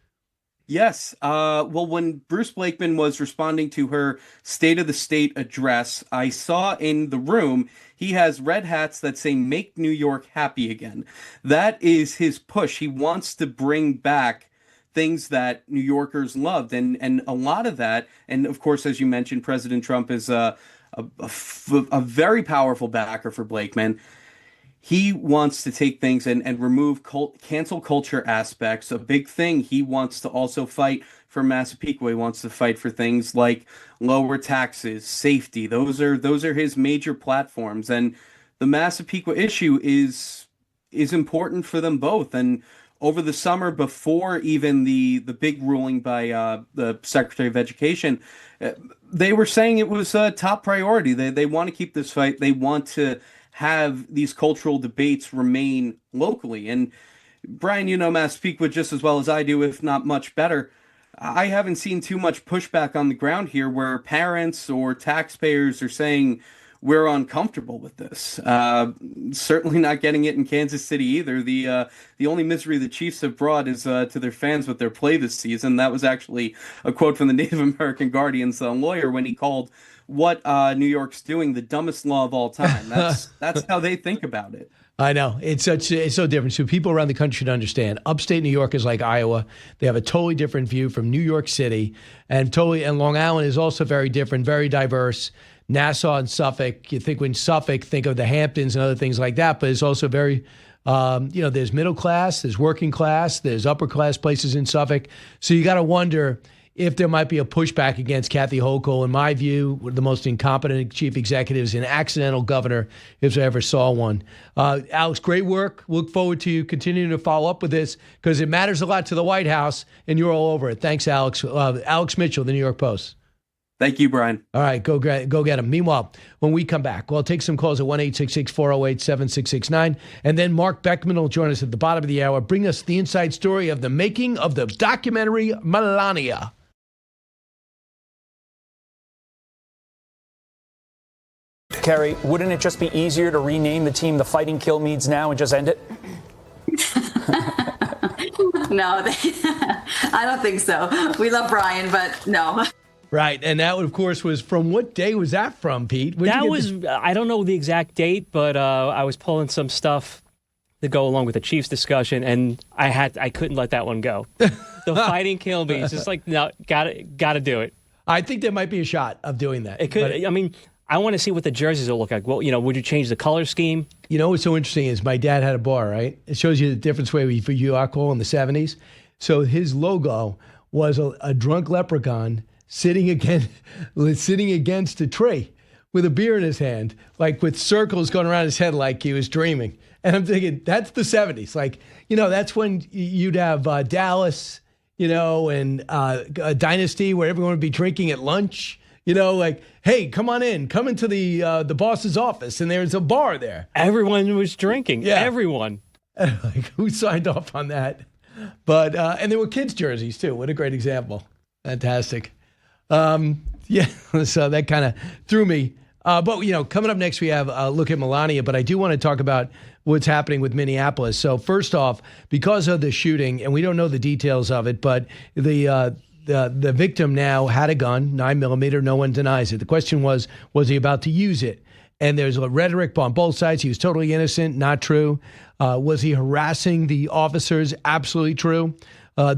Yes. Well, when Bruce Blakeman was responding to her State of the State address, I saw in the room he has red hats that say "Make New York Happy Again." That is his push. He wants to bring back things that New Yorkers loved, and a lot of that, and of course, as you mentioned, President Trump is a very powerful backer for Blakeman. He wants to take things and remove cancel culture aspects. A big thing he wants to also fight for Massapequa. He wants to fight for things like lower taxes, safety. Those are his major platforms, and the Massapequa issue is important for them both. And over the summer, before even the big ruling by the Secretary of Education, they were saying it was a top priority. They want to keep this fight. They want to have these cultural debates remain locally. And Brian, you know Massapequa just as well as I do, if not much better. I haven't seen too much pushback on the ground here where parents or taxpayers are saying we're uncomfortable with this. Certainly not getting it in Kansas City either. The only misery the Chiefs have brought is to their fans with their play this season. That was actually a quote from the Native American Guardian's lawyer when he called what New York's doing the dumbest law of all time. That's how they think about it. I know. It's so different. So people around the country should understand. Upstate New York is like Iowa. They have a totally different view from New York City. And Long Island is also very different, very diverse. Nassau and Suffolk, you think when Suffolk, think of the Hamptons and other things like that, but it's also very, there's middle class, there's working class, there's upper class places in Suffolk. So you got to wonder if there might be a pushback against Kathy Hochul. In my view, the most incompetent chief executive is an accidental governor, if I ever saw one. Alex, great work. Look forward to you continuing to follow up with this because it matters a lot to the White House, and you're all over it. Thanks, Alex. Alex Mitchell, The New York Post. Thank you, Brian. All right, go get him. Meanwhile, when we come back, we'll take some calls at 1-866-408-7669. And then Marc Beckman will join us at the bottom of the hour, bring us the inside story of the making of the documentary Melania. Kerry, wouldn't it just be easier to rename the team the Fighting Kilmeades now and just end it? No, I don't think so. We love Brian, but no. Right, and that, of course, was from what day was that from, Pete? I don't know the exact date, but I was pulling some stuff to go along with the Chiefs discussion, and I couldn't let that one go. The Fighting Kilmeades, just like, no, gotta do it. I think there might be a shot of doing that. It could. I mean, I want to see what the jerseys will look like. Well, would you change the color scheme? You know what's so interesting is my dad had a bar, right? It shows you the difference for you alcohol in the 70s. So his logo was a drunk leprechaun sitting against a tree with a beer in his hand, like with circles going around his head like he was dreaming. And I'm thinking, that's the 70s. Like, that's when you'd have Dallas, and a dynasty where everyone would be drinking at lunch. Like, hey, come on in, come into the boss's office, and there's a bar there. Everyone was drinking. Yeah. Everyone. Like, who signed off on that? But and there were kids' jerseys too. What a great example! Fantastic. Yeah, so that kind of threw me. But coming up next we have a look at Melania. But I do want to talk about what's happening with Minneapolis. So first off, because of the shooting, and we don't know the details of it, but the victim now had a gun, 9mm. No one denies it. The question was he about to use it? And there's a rhetoric on both sides. He was totally innocent. Not true. Was he harassing the officers? Absolutely true.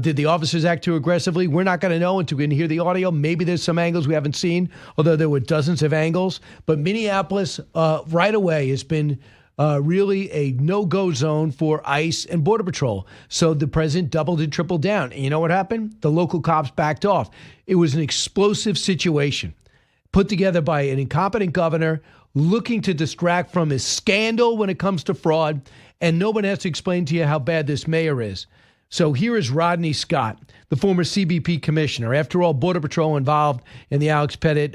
Did the officers act too aggressively? We're not going to know until we can hear the audio. Maybe there's some angles we haven't seen, although there were dozens of angles. But Minneapolis, right away, has been really a no-go zone for ICE and Border Patrol. So the president doubled and tripled down. And you know what happened? The local cops backed off. It was an explosive situation put together by an incompetent governor looking to distract from his scandal when it comes to fraud. And no one has to explain to you how bad this mayor is. So here is Rodney Scott, the former CBP commissioner. After all, Border Patrol involved in the Alex Pettit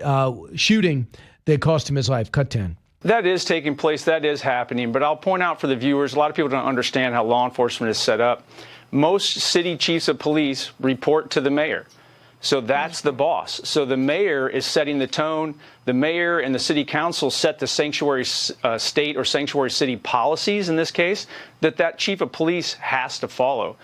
shooting that cost him his life. Cut 10. That is taking place. That is happening. But I'll point out for the viewers, a lot of people don't understand how law enforcement is set up. Most city chiefs of police report to the mayor. So that's the boss. So the mayor is setting the tone. The mayor and the city council set the sanctuary state or sanctuary city policies in this case that chief of police has to follow.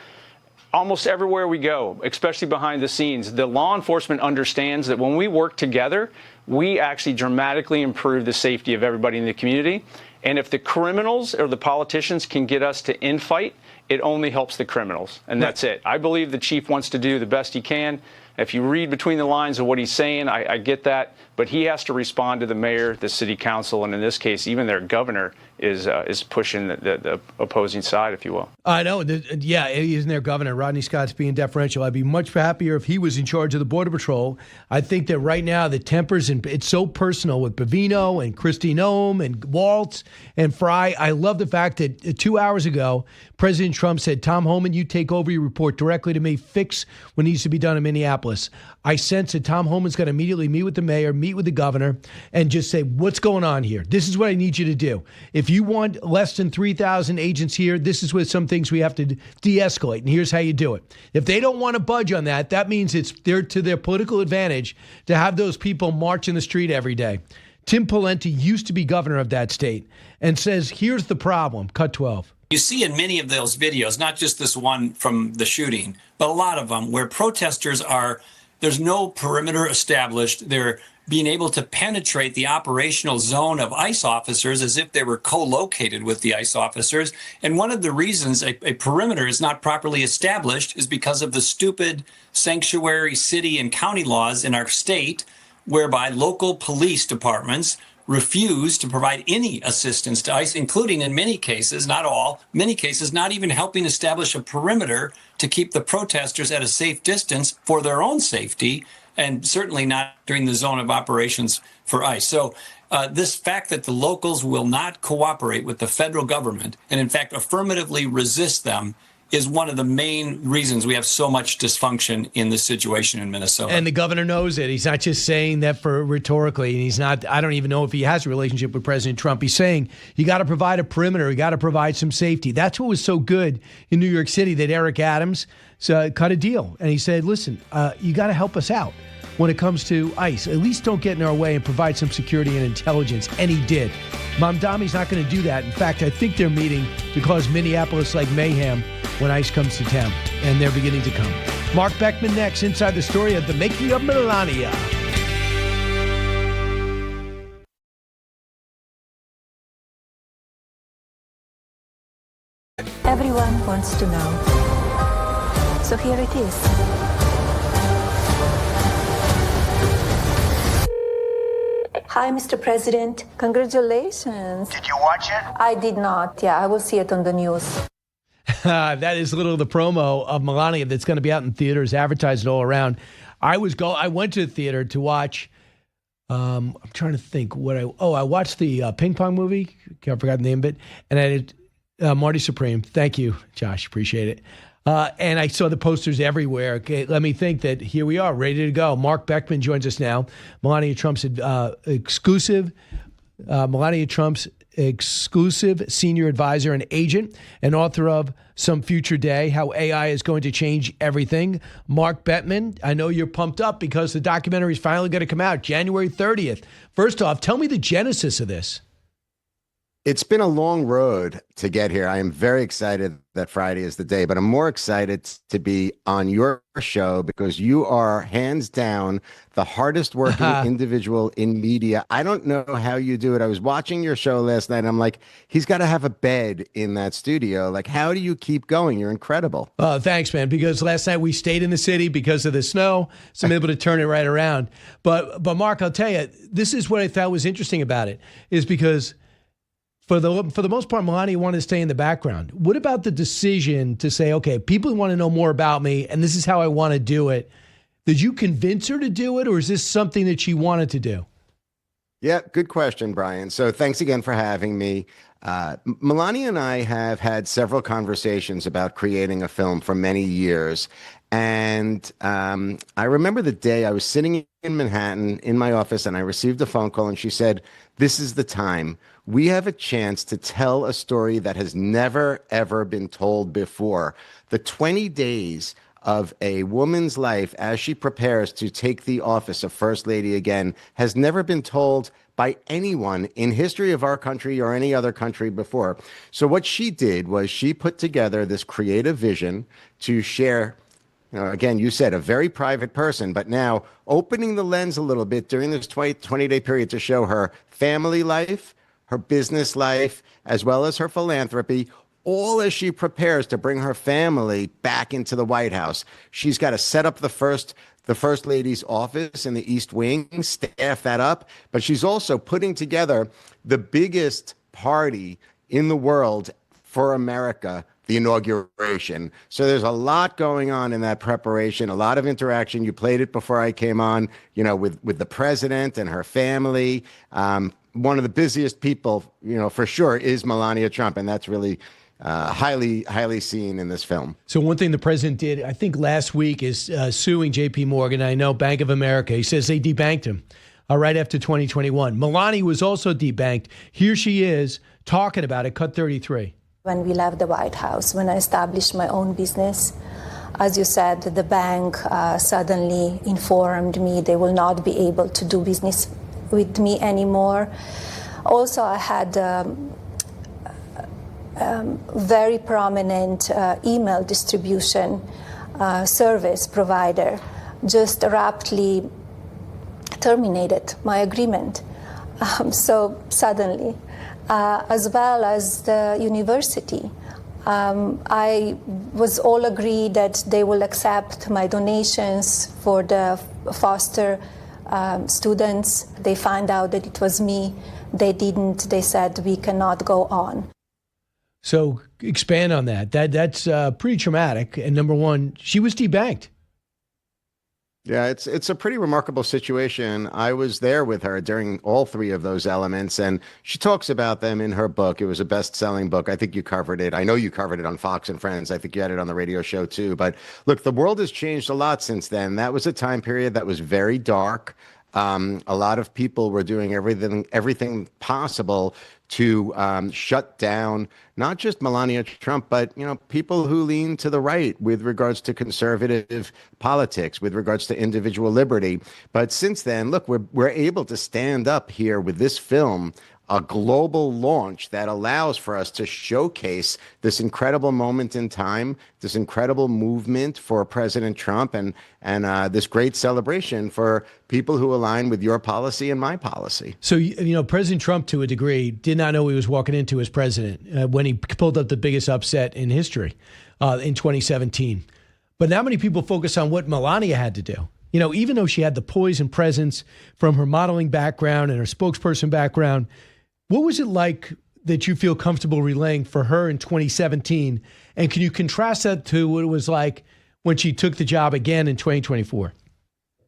Almost everywhere we go, especially behind the scenes, the law enforcement understands that when we work together, we actually dramatically improve the safety of everybody in the community. And if the criminals or the politicians can get us to infight, it only helps the criminals. And that's it. I believe the chief wants to do the best he can. If you read between the lines of what he's saying, I get that. But he has to respond to the mayor, the city council, and in this case, even their governor is pushing the opposing side, if you will. I know. Yeah, he's their governor. Rodney Scott's being deferential. I'd be much happier if he was in charge of the Border Patrol. I think that right now the tempers, and it's so personal with Bavino and Kristi Noem and Waltz and Fry. I love the fact that 2 hours ago, President Trump said, Tom Homan, you take over, you report directly to me, fix what needs to be done in Minneapolis. I sense that Tom Homan's going to immediately meet with the mayor, meet with the governor, and just say, what's going on here? This is what I need you to do. If you want less than 3,000 agents here, this is what some things we have to de-escalate, and here's how you do it. If they don't want to budge on that, that means it's to their political advantage to have those people march in the street every day. Tim Pawlenty used to be governor of that state and says, here's the problem. Cut 12. You see in many of those videos, not just this one from the shooting, but a lot of them where protesters there's no perimeter established. They're being able to penetrate the operational zone of ICE officers as if they were co-located with the ICE officers. And one of the reasons a perimeter is not properly established is because of the stupid sanctuary city and county laws in our state, whereby local police departments refuse to provide any assistance to ICE, including in many cases, not all, many cases, not even helping establish a perimeter to keep the protesters at a safe distance for their own safety, and certainly not during the zone of operations for ICE. So this fact that the locals will not cooperate with the federal government and in fact affirmatively resist them is one of the main reasons we have so much dysfunction in this situation in Minnesota. And the governor knows it. He's not just saying that for rhetorically, and he's not, I don't even know if he has a relationship with President Trump. He's saying you got to provide a perimeter, you got to provide some safety. That's what was so good in New York City, that Eric Adams cut a deal. And he said, listen, you got to help us out when it comes to ICE. At least don't get in our way and provide some security and intelligence. And he did. Mamdami's not going to do that. In fact, I think they're meeting to cause Minneapolis like mayhem when ICE comes to town, and they're beginning to come. Marc Beckman next, inside the story of the making of Melania. Everyone wants to know. So here it is. Hi, Mr. President. Congratulations. Did you watch it? I did not. Yeah, I will see it on the news. That is a little of the promo of Melania that's going to be out in theaters, advertised all around. I went to the theater to watch, I'm trying to think I watched the ping pong movie. I forgot the name of it. And Marty Supreme. Thank you, Josh. Appreciate it. And I saw the posters everywhere. Okay, let me think that here we are, ready to go. Marc Beckman joins us now. Melania Trump's exclusive senior advisor and agent, and author of Some Future Day, How AI is Going to Change Everything. Marc Beckman, I know you're pumped up because the documentary is finally going to come out January 30th. First off, tell me the genesis of this. It's been a long road to get here. I am very excited that Friday is the day, but I'm more excited to be on your show because you are hands down the hardest working individual in media. I don't know how you do it. I was watching your show last night and I'm like, he's got to have a bed in that studio. Like, how do you keep going? You're incredible. Thanks, man, because last night we stayed in the city because of the snow, so I'm able to turn it right around. But Mark, I'll tell you, this is what I thought was interesting about it, is because for the most part, Melania wanted to stay in the background. What about the decision to say, okay, people want to know more about me, and this is how I want to do it? Did you convince her to do it, or is this something that she wanted to do? Yeah, good question, Brian. So thanks again for having me. Melania and I have had several conversations about creating a film for many years. And I remember the day I was sitting in Manhattan in my office and I received a phone call and she said, "This is the time. We have a chance to tell a story that has never, ever been told before. The 20 days of a woman's life as she prepares to take the office of First Lady again has never been told by anyone in history of our country or any other country before." So what she did was she put together this creative vision to share. Again, you said a very private person, but now opening the lens a little bit during this 20-day period to show her family life, her business life, as well as her philanthropy, all as she prepares to bring her family back into the White House. She's got to set up the First Lady's office in the East Wing, staff that up, but she's also putting together the biggest party in the world for America, the inauguration. So there's a lot going on in that preparation, a lot of interaction. You played it before I came on, with the president and her family. One of the busiest people, for sure, is Melania Trump, and that's really highly, highly seen in this film. So one thing the president did, I think last week, is suing J.P. Morgan. I know Bank of America. He says they debanked him right after 2021. Melania was also debanked. Here she is talking about it. Cut 33. When we left the White House, when I established my own business, as you said, the bank suddenly informed me they will not be able to do business with me anymore. Also, I had very prominent email distribution service provider just abruptly terminated my agreement. So suddenly, as well as the university. I was all agreed that they will accept my donations for the foster students. They found out that it was me. They didn't. They said, we cannot go on. So expand on that. That's pretty traumatic. And number one, she was debanked. Yeah, it's a pretty remarkable situation. I was there with her during all three of those elements, and she talks about them in her book. It was a best-selling book. I think you covered it. I know you covered it on Fox and Friends. I think you had it on the radio show too. But look, the world has changed a lot since then. That was a time period that was very dark. A lot of people were doing everything possible to shut down not just Melania Trump, but people who lean to the right with regards to conservative politics, with regards to individual liberty. But since then, look, we're able to stand up here with this film, a global launch that allows for us to showcase this incredible moment in time, this incredible movement for President Trump, and this great celebration for people who align with your policy and my policy. So, President Trump, to a degree, did not know he was walking into as president when he pulled up the biggest upset in history in 2017. But not many people focus on what Melania had to do. Even though she had the poise and presence from her modeling background and her spokesperson background, what was it like that you feel comfortable relaying for her in 2017? And can you contrast that to what it was like when she took the job again in 2024?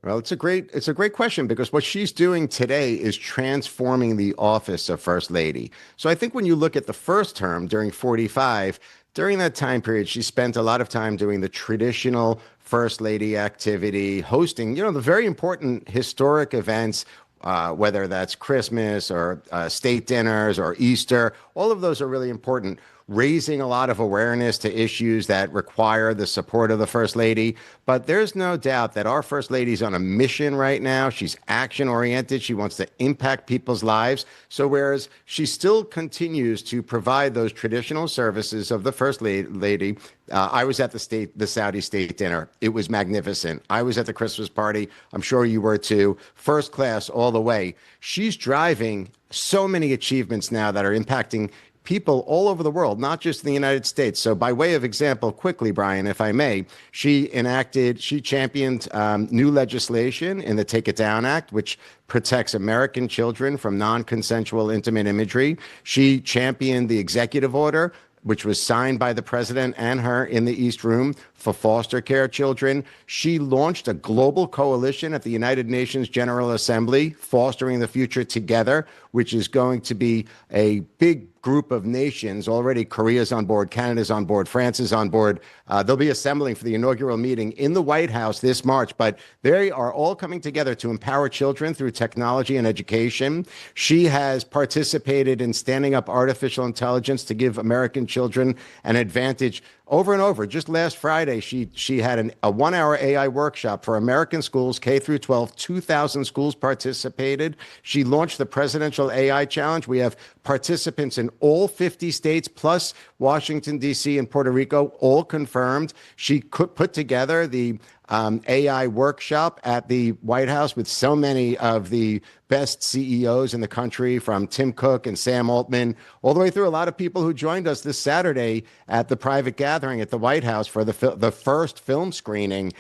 Well, it's a great question, because what she's doing today is transforming the office of First Lady. So I think when you look at the first term during 45, during that time period, she spent a lot of time doing the traditional First Lady activity, hosting, the very important historic events, whether that's Christmas or state dinners or Easter. All of those are really important, raising a lot of awareness to issues that require the support of the First Lady. But there's no doubt that our First Lady's on a mission right now. She's action-oriented. She wants to impact people's lives. So whereas she still continues to provide those traditional services of the First Lady, I was at the Saudi state dinner. It was magnificent. I was at the Christmas party. I'm sure you were too. First class all the way. She's driving so many achievements now that are impacting people all over the world, not just in the United States. So by way of example, quickly, Brian, if I may, she championed new legislation in the Take It Down Act, which protects American children from non-consensual intimate imagery. She championed the executive order, which was signed by the president and her in the East Room, for foster care children. She launched a global coalition at the United Nations General Assembly, Fostering the Future Together, which is going to be a big group of nations. Already Korea's on board, Canada's on board, France is on board. They'll be assembling for the inaugural meeting in the White House this March, but they are all coming together to empower children through technology and education. She has participated in standing up artificial intelligence to give American children an advantage over and over. Just last Friday, she had a 1-hour AI workshop for American schools, K through 12. 2,000 schools participated. She launched the Presidential AI Challenge. We have participants in all 50 states, plus Washington, D.C. and Puerto Rico, all confirmed. She could put together the AI workshop at the White House with so many of the best CEOs in the country, from Tim Cook and Sam Altman, all the way through a lot of people who joined us this Saturday at the private gathering at the White House for the first film screening.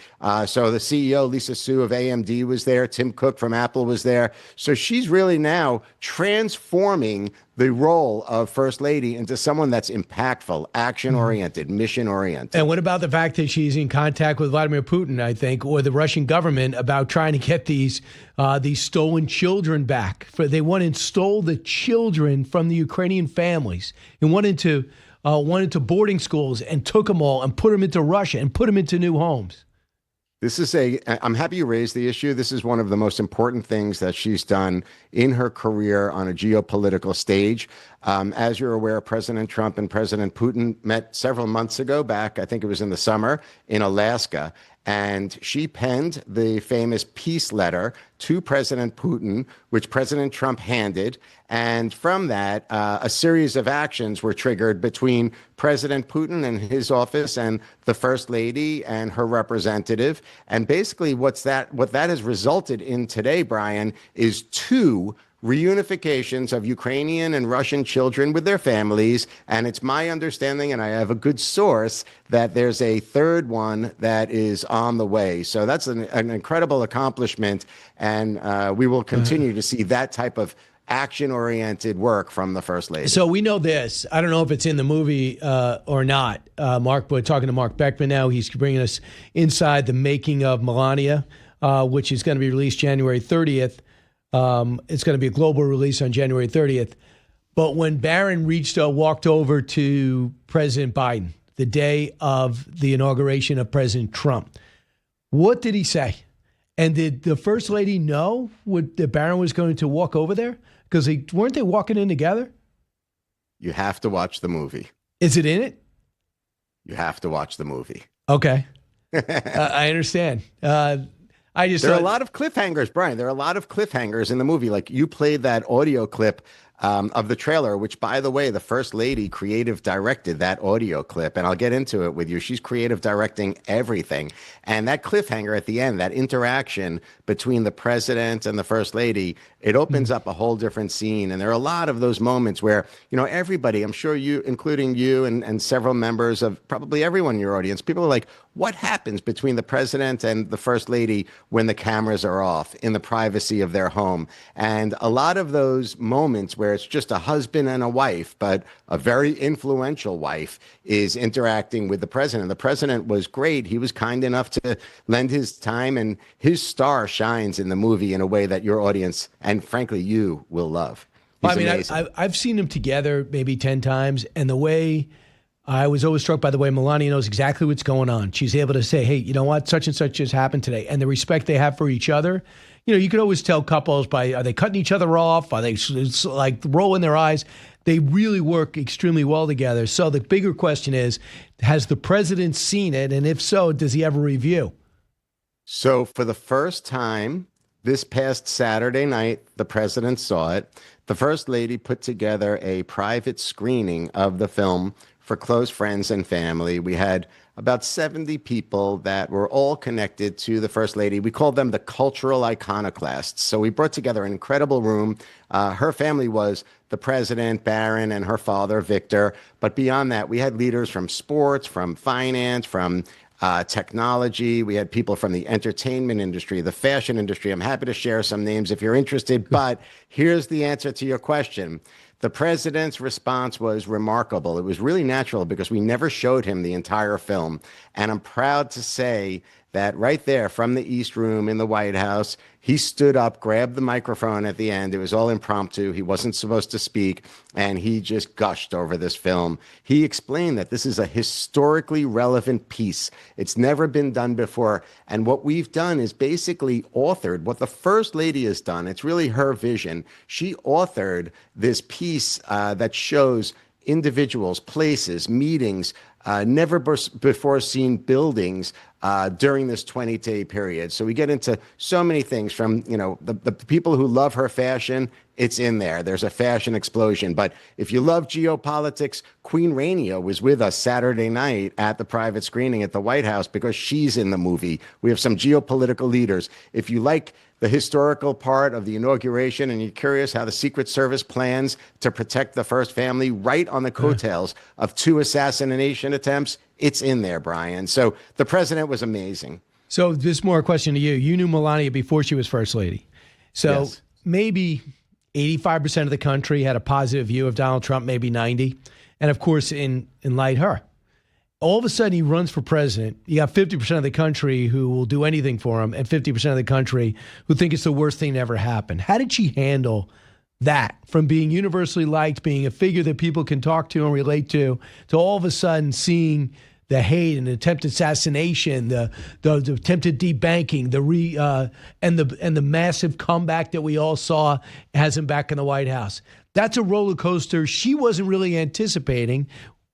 So the CEO, Lisa Su of AMD, was there. Tim Cook from Apple was there. So she's really now transforming the role of First Lady into someone that's impactful, action-oriented, mission-oriented. And what about the fact that she's in contact with Vladimir Putin, I think, or the Russian government about trying to get these stolen children back? They went and stole the children from the Ukrainian families and went into boarding schools and took them all and put them into Russia and put them into new homes. I'm happy you raised the issue. This is one of the most important things that she's done in her career on a geopolitical stage. As you're aware, President Trump and President Putin met several months ago back, I think it was in the summer, in Alaska. And she penned the famous peace letter to President Putin, which President Trump handed. And from that, a series of actions were triggered between President Putin and his office and the First Lady and her representative. And basically what that has resulted in today, Brian, is 2 reunifications of Ukrainian and Russian children with their families. And it's my understanding, and I have a good source, that there's a 3rd one that is on the way. So that's an incredible accomplishment. And we will continue to see that type of action-oriented work from the First Lady. So we know this. I don't know if it's in the movie or not. We're talking to Marc Beckman now. He's bringing us inside the making of Melania, which is going to be released January 30th. It's going to be a global release on January 30th. But when Barron walked over to President Biden the day of the inauguration of President Trump, what did he say? And did the First Lady know that Barron was going to walk over there? Because weren't they walking in together? You have to watch the movie. Is it in it? You have to watch the movie. Okay. I understand. There are a lot of cliffhangers, Brian. There are a lot of cliffhangers in the movie. Like, you played that audio clip of the trailer, which, by the way, the First Lady creative directed that audio clip. And I'll get into it with you. She's creative directing everything. And that cliffhanger at the end, that interaction between the president and the First Lady, it opens up a whole different scene. And there are a lot of those moments where, everybody, I'm sure you, including you and several members of probably everyone in your audience, people are like, what happens between the president and the First Lady when the cameras are off in the privacy of their home? And a lot of those moments where where it's just a husband and a wife, but a very influential wife is interacting with the president. The president was great. He was kind enough to lend his time, and his star shines in the movie in a way that your audience and frankly you will love. I mean, I've seen them together maybe 10 times, and the way I was always struck by the way Melania knows exactly what's going on. She's able to say, hey, you know what, such and such just happened today. And the respect they have for each other. You know, you could always tell couples by, are they cutting each other off? Are they like rolling their eyes? They really work extremely well together. So the bigger question is, has the president seen it? And if so, does he have a review? So for the first time this past Saturday night, the president saw it. The First Lady put together a private screening of the film for close friends and family. We had about 70 people that were all connected to the First Lady. We called them the cultural iconoclasts. So we brought together an incredible room. Her family was the president, Barron, and her father, Victor. But beyond that, we had leaders from sports, from finance, from technology. We had people from the entertainment industry, the fashion industry. I'm happy to share some names if you're interested, but here's the answer to your question. The president's response was remarkable. It was really natural because we never showed him the entire film. And I'm proud to say that right there from the East Room in the White House, he stood up, grabbed the microphone at the end. It was all impromptu. He wasn't supposed to speak, and he just gushed over this film. He explained that this is a historically relevant piece. It's never been done before. And what we've done is basically authored what the First Lady has done. It's really her vision. She authored this piece that shows individuals, places, meetings, never before seen buildings during this 20-day period. So we get into so many things from, you know, the people who love her fashion, it's in there. There's a fashion explosion. But if you love geopolitics, Queen Rania was with us Saturday night at the private screening at the White House because she's in the movie. We have some geopolitical leaders. If you like the historical part of the inauguration and you're curious how the Secret Service plans to protect the first family right on the coattails of 2 assassination attempts, it's in there, Brian. So the president was amazing. So this more a question to you. You knew Melania before she was First Lady. So Yes. maybe 85% of the country had a positive view of Donald Trump, maybe 90. And of course, in light her. All of a sudden, he runs for president. You got 50% of the country who will do anything for him and 50% of the country who think it's the worst thing to ever happen. How did she handle that from being universally liked, being a figure that people can talk to and relate to all of a sudden seeing the hate and attempted assassination, the attempted debanking, and the massive comeback that we all saw has him back in the White House? That's a roller coaster she wasn't really anticipating.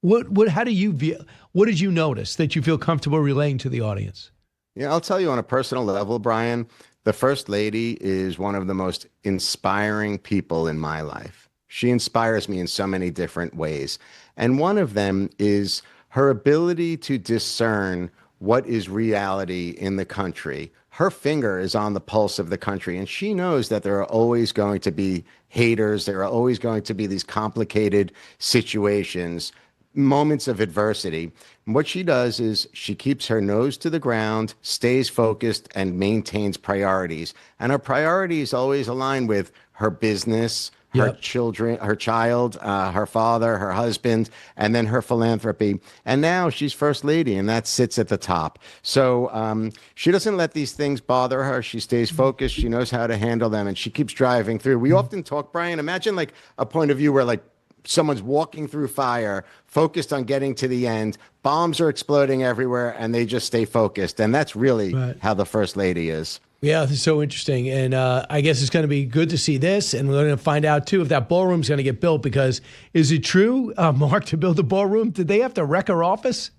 How do you view? What did you notice that you feel comfortable relaying to the audience? Yeah, I'll tell you on a personal level, Brian, the First Lady is one of the most inspiring people in my life. She inspires me in so many different ways. And one of them is her ability to discern what is reality in the country. Her finger is on the pulse of the country, and she knows that there are always going to be haters. There are always going to be these complicated situations, moments of adversity. And what she does is she keeps her nose to the ground, stays focused, and maintains priorities. And her priorities always align with her business, her children, her child, her father, her husband, and then her philanthropy. And now she's First Lady, and that sits at the top. So she doesn't let these things bother her. She stays focused. She knows how to handle them, and she keeps driving through. We often talk, Brian, imagine like a point of view where like someone's walking through fire, focused on getting to the end. Bombs are exploding everywhere, and they just stay focused. And that's really how the First Lady is. Yeah, this is so interesting. And I guess it's going to be good to see this. And we're going to find out, too, if that ballroom's going to get built. Because is it true, Mark, to build a ballroom, did they have to wreck her office?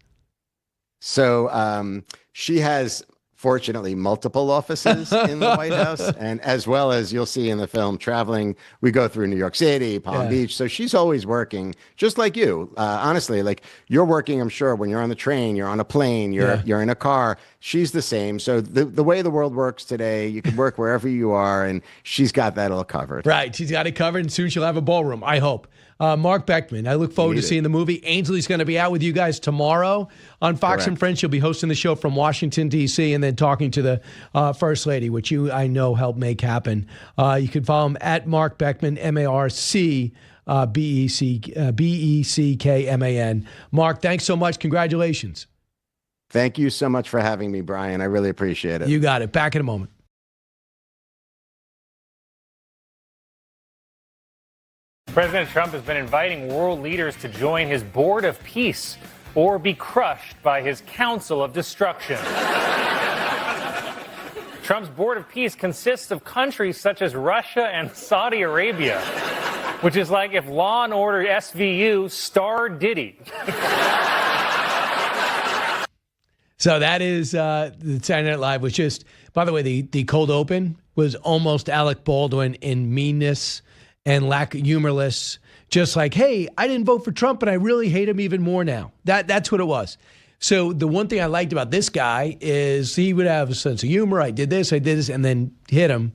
So she has, fortunately, multiple offices in the White House. And as well as you'll see in the film, traveling, we go through New York City, Palm Beach. So she's always working, just like you. Honestly, like you're working, I'm sure, when you're on the train, you're on a plane, you're in a car. She's the same. So the way the world works today, you can work wherever you are, and she's got that all covered. Right. She's got it covered, and soon she'll have a ballroom, I hope. Marc Beckman. I look forward to seeing the movie. Ainsley's going to be out with you guys tomorrow on Fox and Friends. She'll be hosting the show from Washington, D.C., and then talking to the First Lady, which I know helped make happen. You can follow him at Marc Beckman, M-A-R-C Beckman. Marc, thanks so much. Congratulations. Thank you so much for having me, Brian. I really appreciate it. You got it. Back in a moment. President Trump has been inviting world leaders to join his board of peace or be crushed by his council of destruction. Trump's board of peace consists of countries such as Russia and Saudi Arabia, which is like if Law and Order SVU starred Diddy. So that is the Saturday Night Live, was just, by the way, the cold open was almost Alec Baldwin in meanness and humorless, just like, hey, I didn't vote for Trump, and I really hate him even more now. That's what it was. So the one thing I liked about this guy is he would have a sense of humor. I did this, and then hit him.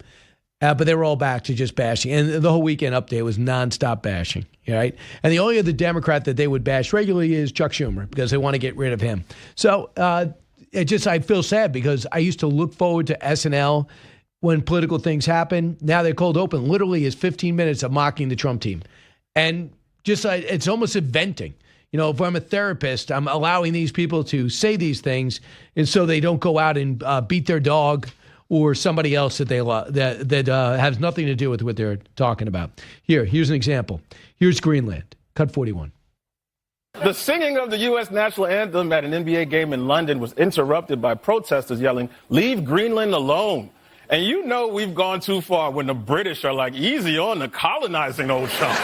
But they were all back to just bashing. And the whole Weekend Update was nonstop bashing, right? And the only other Democrat that they would bash regularly is Chuck Schumer, because they want to get rid of him. So I feel sad, because I used to look forward to SNL when political things happen. Now they're cold open. Literally is 15 minutes of mocking the Trump team. And just it's almost venting. You know, if I'm a therapist, I'm allowing these people to say these things, and so they don't go out and beat their dog or somebody else that they that has nothing to do with what they're talking about. Here's an example. Here's Greenland. Cut 41. The singing of the U.S. national anthem at an NBA game in London was interrupted by protesters yelling, "Leave Greenland alone." And you know we've gone too far when the British are like, easy on the colonizing old chump.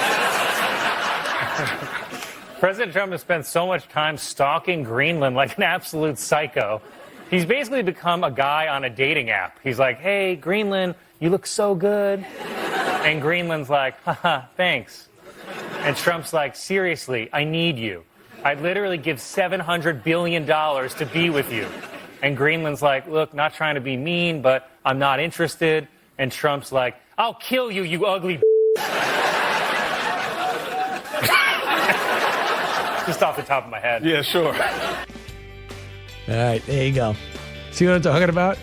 President Trump has spent so much time stalking Greenland like an absolute psycho. He's basically become a guy on a dating app. He's like, hey, Greenland, you look so good. And Greenland's like, haha, thanks. And Trump's like, seriously, I need you. I'd literally give $700 billion to be with you. And Greenland's like, look, not trying to be mean, but I'm not interested. And Trump's like, I'll kill you, you ugly Just off the top of my head. Yeah, sure. All right, there you go. See what I'm talking about?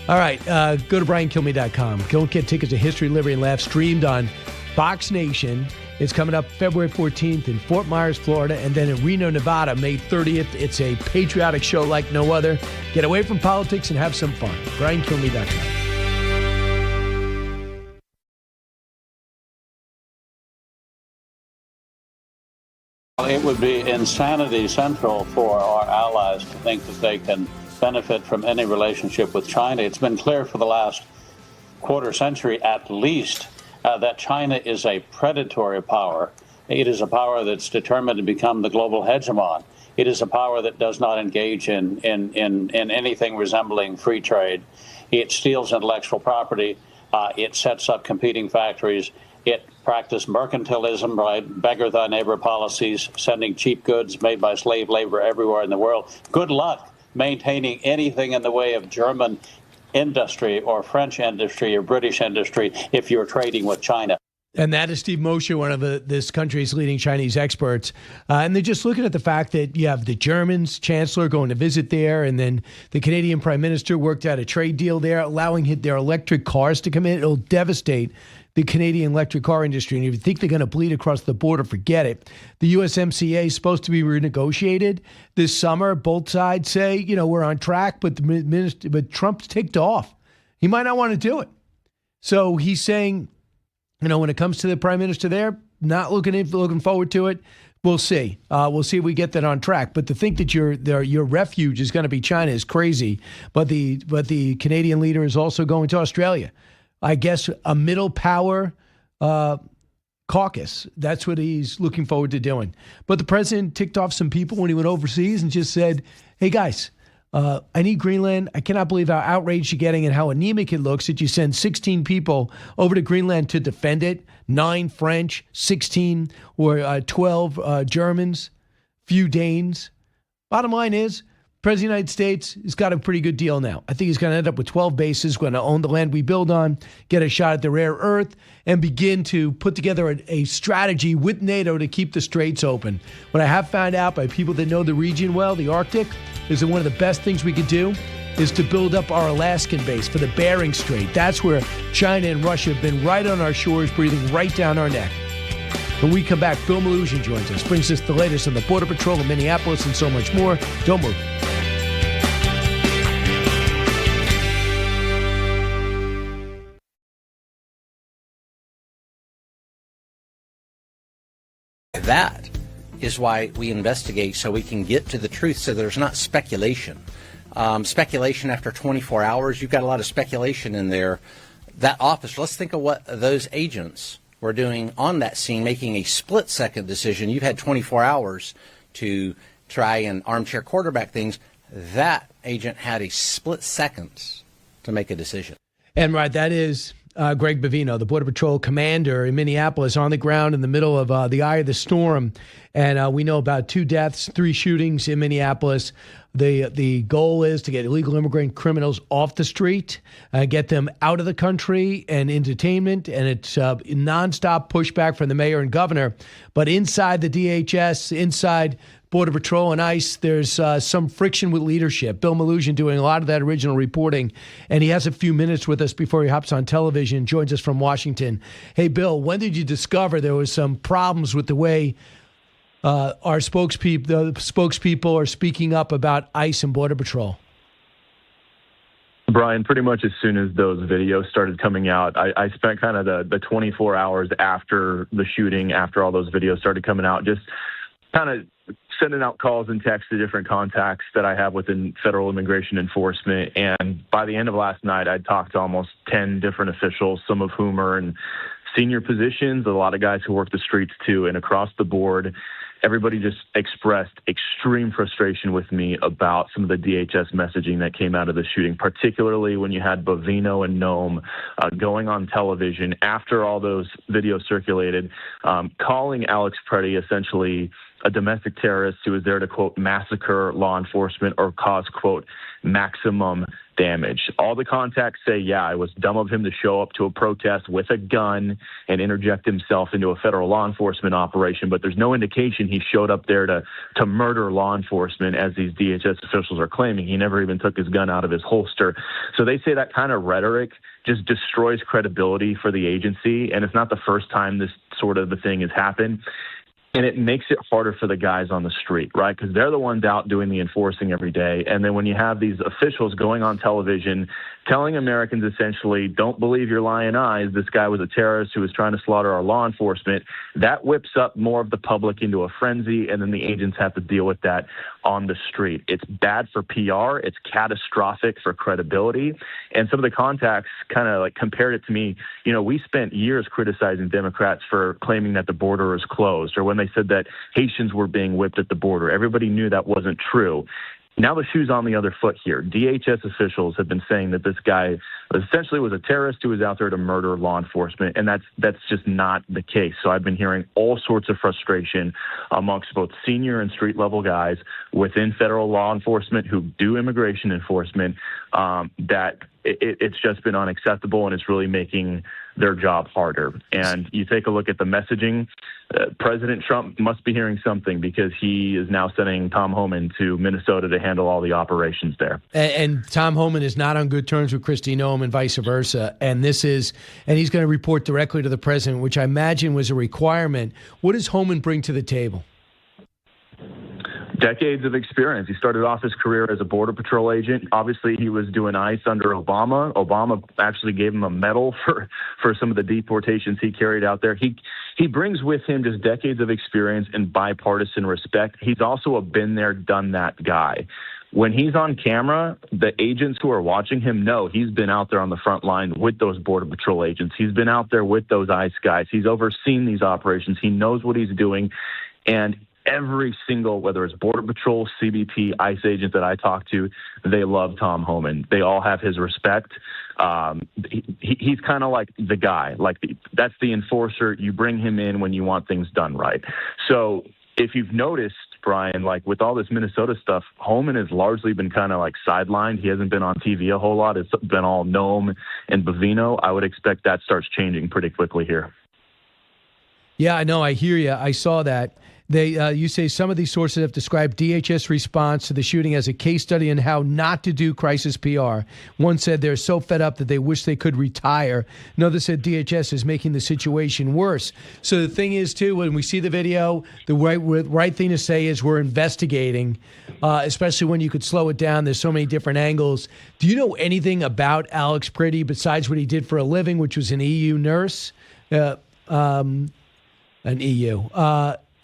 All right, go to BrianKilmeade.com. Go get tickets to History, Liberty, and Laugh streamed on Fox Nation. It's coming up February 14th in Fort Myers, Florida, and then in Reno, Nevada, May 30th. It's a patriotic show like no other. Get away from politics and have some fun. BrianKilmeade.com. It would be insanity central for our allies to think that they can benefit from any relationship with China. It's been clear for the last quarter century at least that China is a predatory power. It is a power that's determined to become the global hegemon. It is a power that does not engage in anything resembling free trade. It steals intellectual property. It sets up competing factories. It practiced mercantilism, right? Beggar thy neighbor policies, sending cheap goods made by slave labor everywhere in the world. Good luck maintaining anything in the way of German industry or French industry or British industry if you're trading with China. And that is Steve Moshe, one of this country's leading Chinese experts. And they're just looking at the fact that you have the Germans chancellor going to visit there, and then the Canadian prime minister worked out a trade deal there, allowing their electric cars to come in. It'll devastate the Canadian electric car industry. And if you think they're going to bleed across the border, forget it. The USMCA is supposed to be renegotiated this summer. Both sides say, you know, we're on track, but Trump's ticked off. He might not want to do it. So he's saying, you know, when it comes to the prime minister there, not looking forward to it. We'll see. We'll see if we get that on track. But to think that your refuge is going to be China is crazy. But the Canadian leader is also going to Australia. I guess a middle power caucus. That's what he's looking forward to doing. But the president ticked off some people when he went overseas and just said, hey, guys, I need Greenland. I cannot believe how outraged you're getting and how anemic it looks that you send 16 people over to Greenland to defend it, 9 French, 16 or 12 Germans, few Danes. Bottom line is, President of the United States has got a pretty good deal now. I think he's going to end up with 12 bases, going to own the land we build on, get a shot at the rare earth, and begin to put together a strategy with NATO to keep the straits open. What I have found out by people that know the region well, the Arctic, is that one of the best things we could do is to build up our Alaskan base for the Bering Strait. That's where China and Russia have been right on our shores, breathing right down our neck. When we come back, Bill Melugin joins us, brings us the latest on the Border Patrol in Minneapolis and so much more. Don't move. That is why we investigate, so we can get to the truth, so there's not speculation. Speculation after 24 hours, you've got a lot of speculation in there. That officer, let's think of what those agents were doing on that scene, making a split-second decision. You've had 24 hours to try and armchair quarterback things. That agent had a split seconds to make a decision. And right, that is Greg Bavino, the Border Patrol commander in Minneapolis, on the ground in the middle of the eye of the storm. And we know about 2 deaths, 3 shootings in Minneapolis. The goal is to get illegal immigrant criminals off the street, get them out of the country and entertainment, and it's nonstop pushback from the mayor and governor. But inside the DHS, inside Border Patrol and ICE, there's some friction with leadership. Bill Melugin doing a lot of that original reporting, and he has a few minutes with us before he hops on television, joins us from Washington. Hey, Bill, when did you discover there was some problems with the way our spokespeople are speaking up about ICE and Border Patrol? Brian, pretty much as soon as those videos started coming out, I spent kind of the 24 hours after the shooting, after all those videos started coming out, just kind of sending out calls and texts to different contacts that I have within federal immigration enforcement. And by the end of last night, I'd talked to almost 10 different officials, some of whom are in senior positions, a lot of guys who work the streets too, and across the board, everybody just expressed extreme frustration with me about some of the DHS messaging that came out of the shooting, particularly when you had Bavino and Nome going on television after all those videos circulated, calling Alex Pretti essentially a domestic terrorist who was there to, quote, massacre law enforcement or cause, quote, maximum damage. All the contacts say, yeah, it was dumb of him to show up to a protest with a gun and interject himself into a federal law enforcement operation, but there's no indication he showed up there to murder law enforcement, as these DHS officials are claiming. He never even took his gun out of his holster. So they say that kind of rhetoric just destroys credibility for the agency, and it's not the first time this sort of a thing has happened. And it makes it harder for the guys on the street, right? Because they're the ones out doing the enforcing every day. And then when you have these officials going on television telling Americans essentially, don't believe your lying eyes, this guy was a terrorist who was trying to slaughter our law enforcement, that whips up more of the public into a frenzy, and then the agents have to deal with that on the street. It's bad for PR. It's catastrophic for credibility. And some of the contacts kind of like compared it to me. You know, we spent years criticizing Democrats for claiming that the border is closed, or when they said that Haitians were being whipped at the border. Everybody knew that wasn't true. Now the shoe's on the other foot here. DHS officials have been saying that this guy essentially was a terrorist who was out there to murder law enforcement, and that's just not the case. So I've been hearing all sorts of frustration amongst both senior and street-level guys within federal law enforcement who do immigration enforcement, that it's just been unacceptable, and it's really making their job harder. And you take a look at the messaging, President Trump must be hearing something, because he is now sending Tom Homan to Minnesota to handle all the operations there. And Tom Homan is not on good terms with Kristi Noem and vice versa. And he's going to report directly to the president, which I imagine was a requirement. What does Homan bring to the table? Decades of experience. He started off his career as a Border Patrol agent. Obviously, he was doing ICE under Obama. Obama actually gave him a medal for some of the deportations he carried out there. He brings with him just decades of experience and bipartisan respect. He's also a been there, done that guy. When he's on camera, the agents who are watching him know he's been out there on the front line with those Border Patrol agents. He's been out there with those ICE guys. He's overseen these operations. He knows what he's doing. And every single, whether it's Border Patrol, CBP, ICE agent that I talk to, they love Tom Homan. They all have his respect. He's kind of like the guy, that's the enforcer. You bring him in when you want things done right. So if you've noticed, Brian, like with all this Minnesota stuff, Homan has largely been kind of like sidelined. He hasn't been on TV a whole lot. It's been all Noam and Bovino. I would expect that starts changing pretty quickly here. Yeah, I know. I hear you. I saw that. You say some of these sources have described DHS response to the shooting as a case study in how not to do crisis PR. One said they're so fed up that they wish they could retire. Another said DHS is making the situation worse. So the thing is, too, when we see the video, the right thing to say is we're investigating, especially when you could slow it down. There's so many different angles. Do you know anything about Alex Pretti besides what he did for a living, which was an EU nurse? A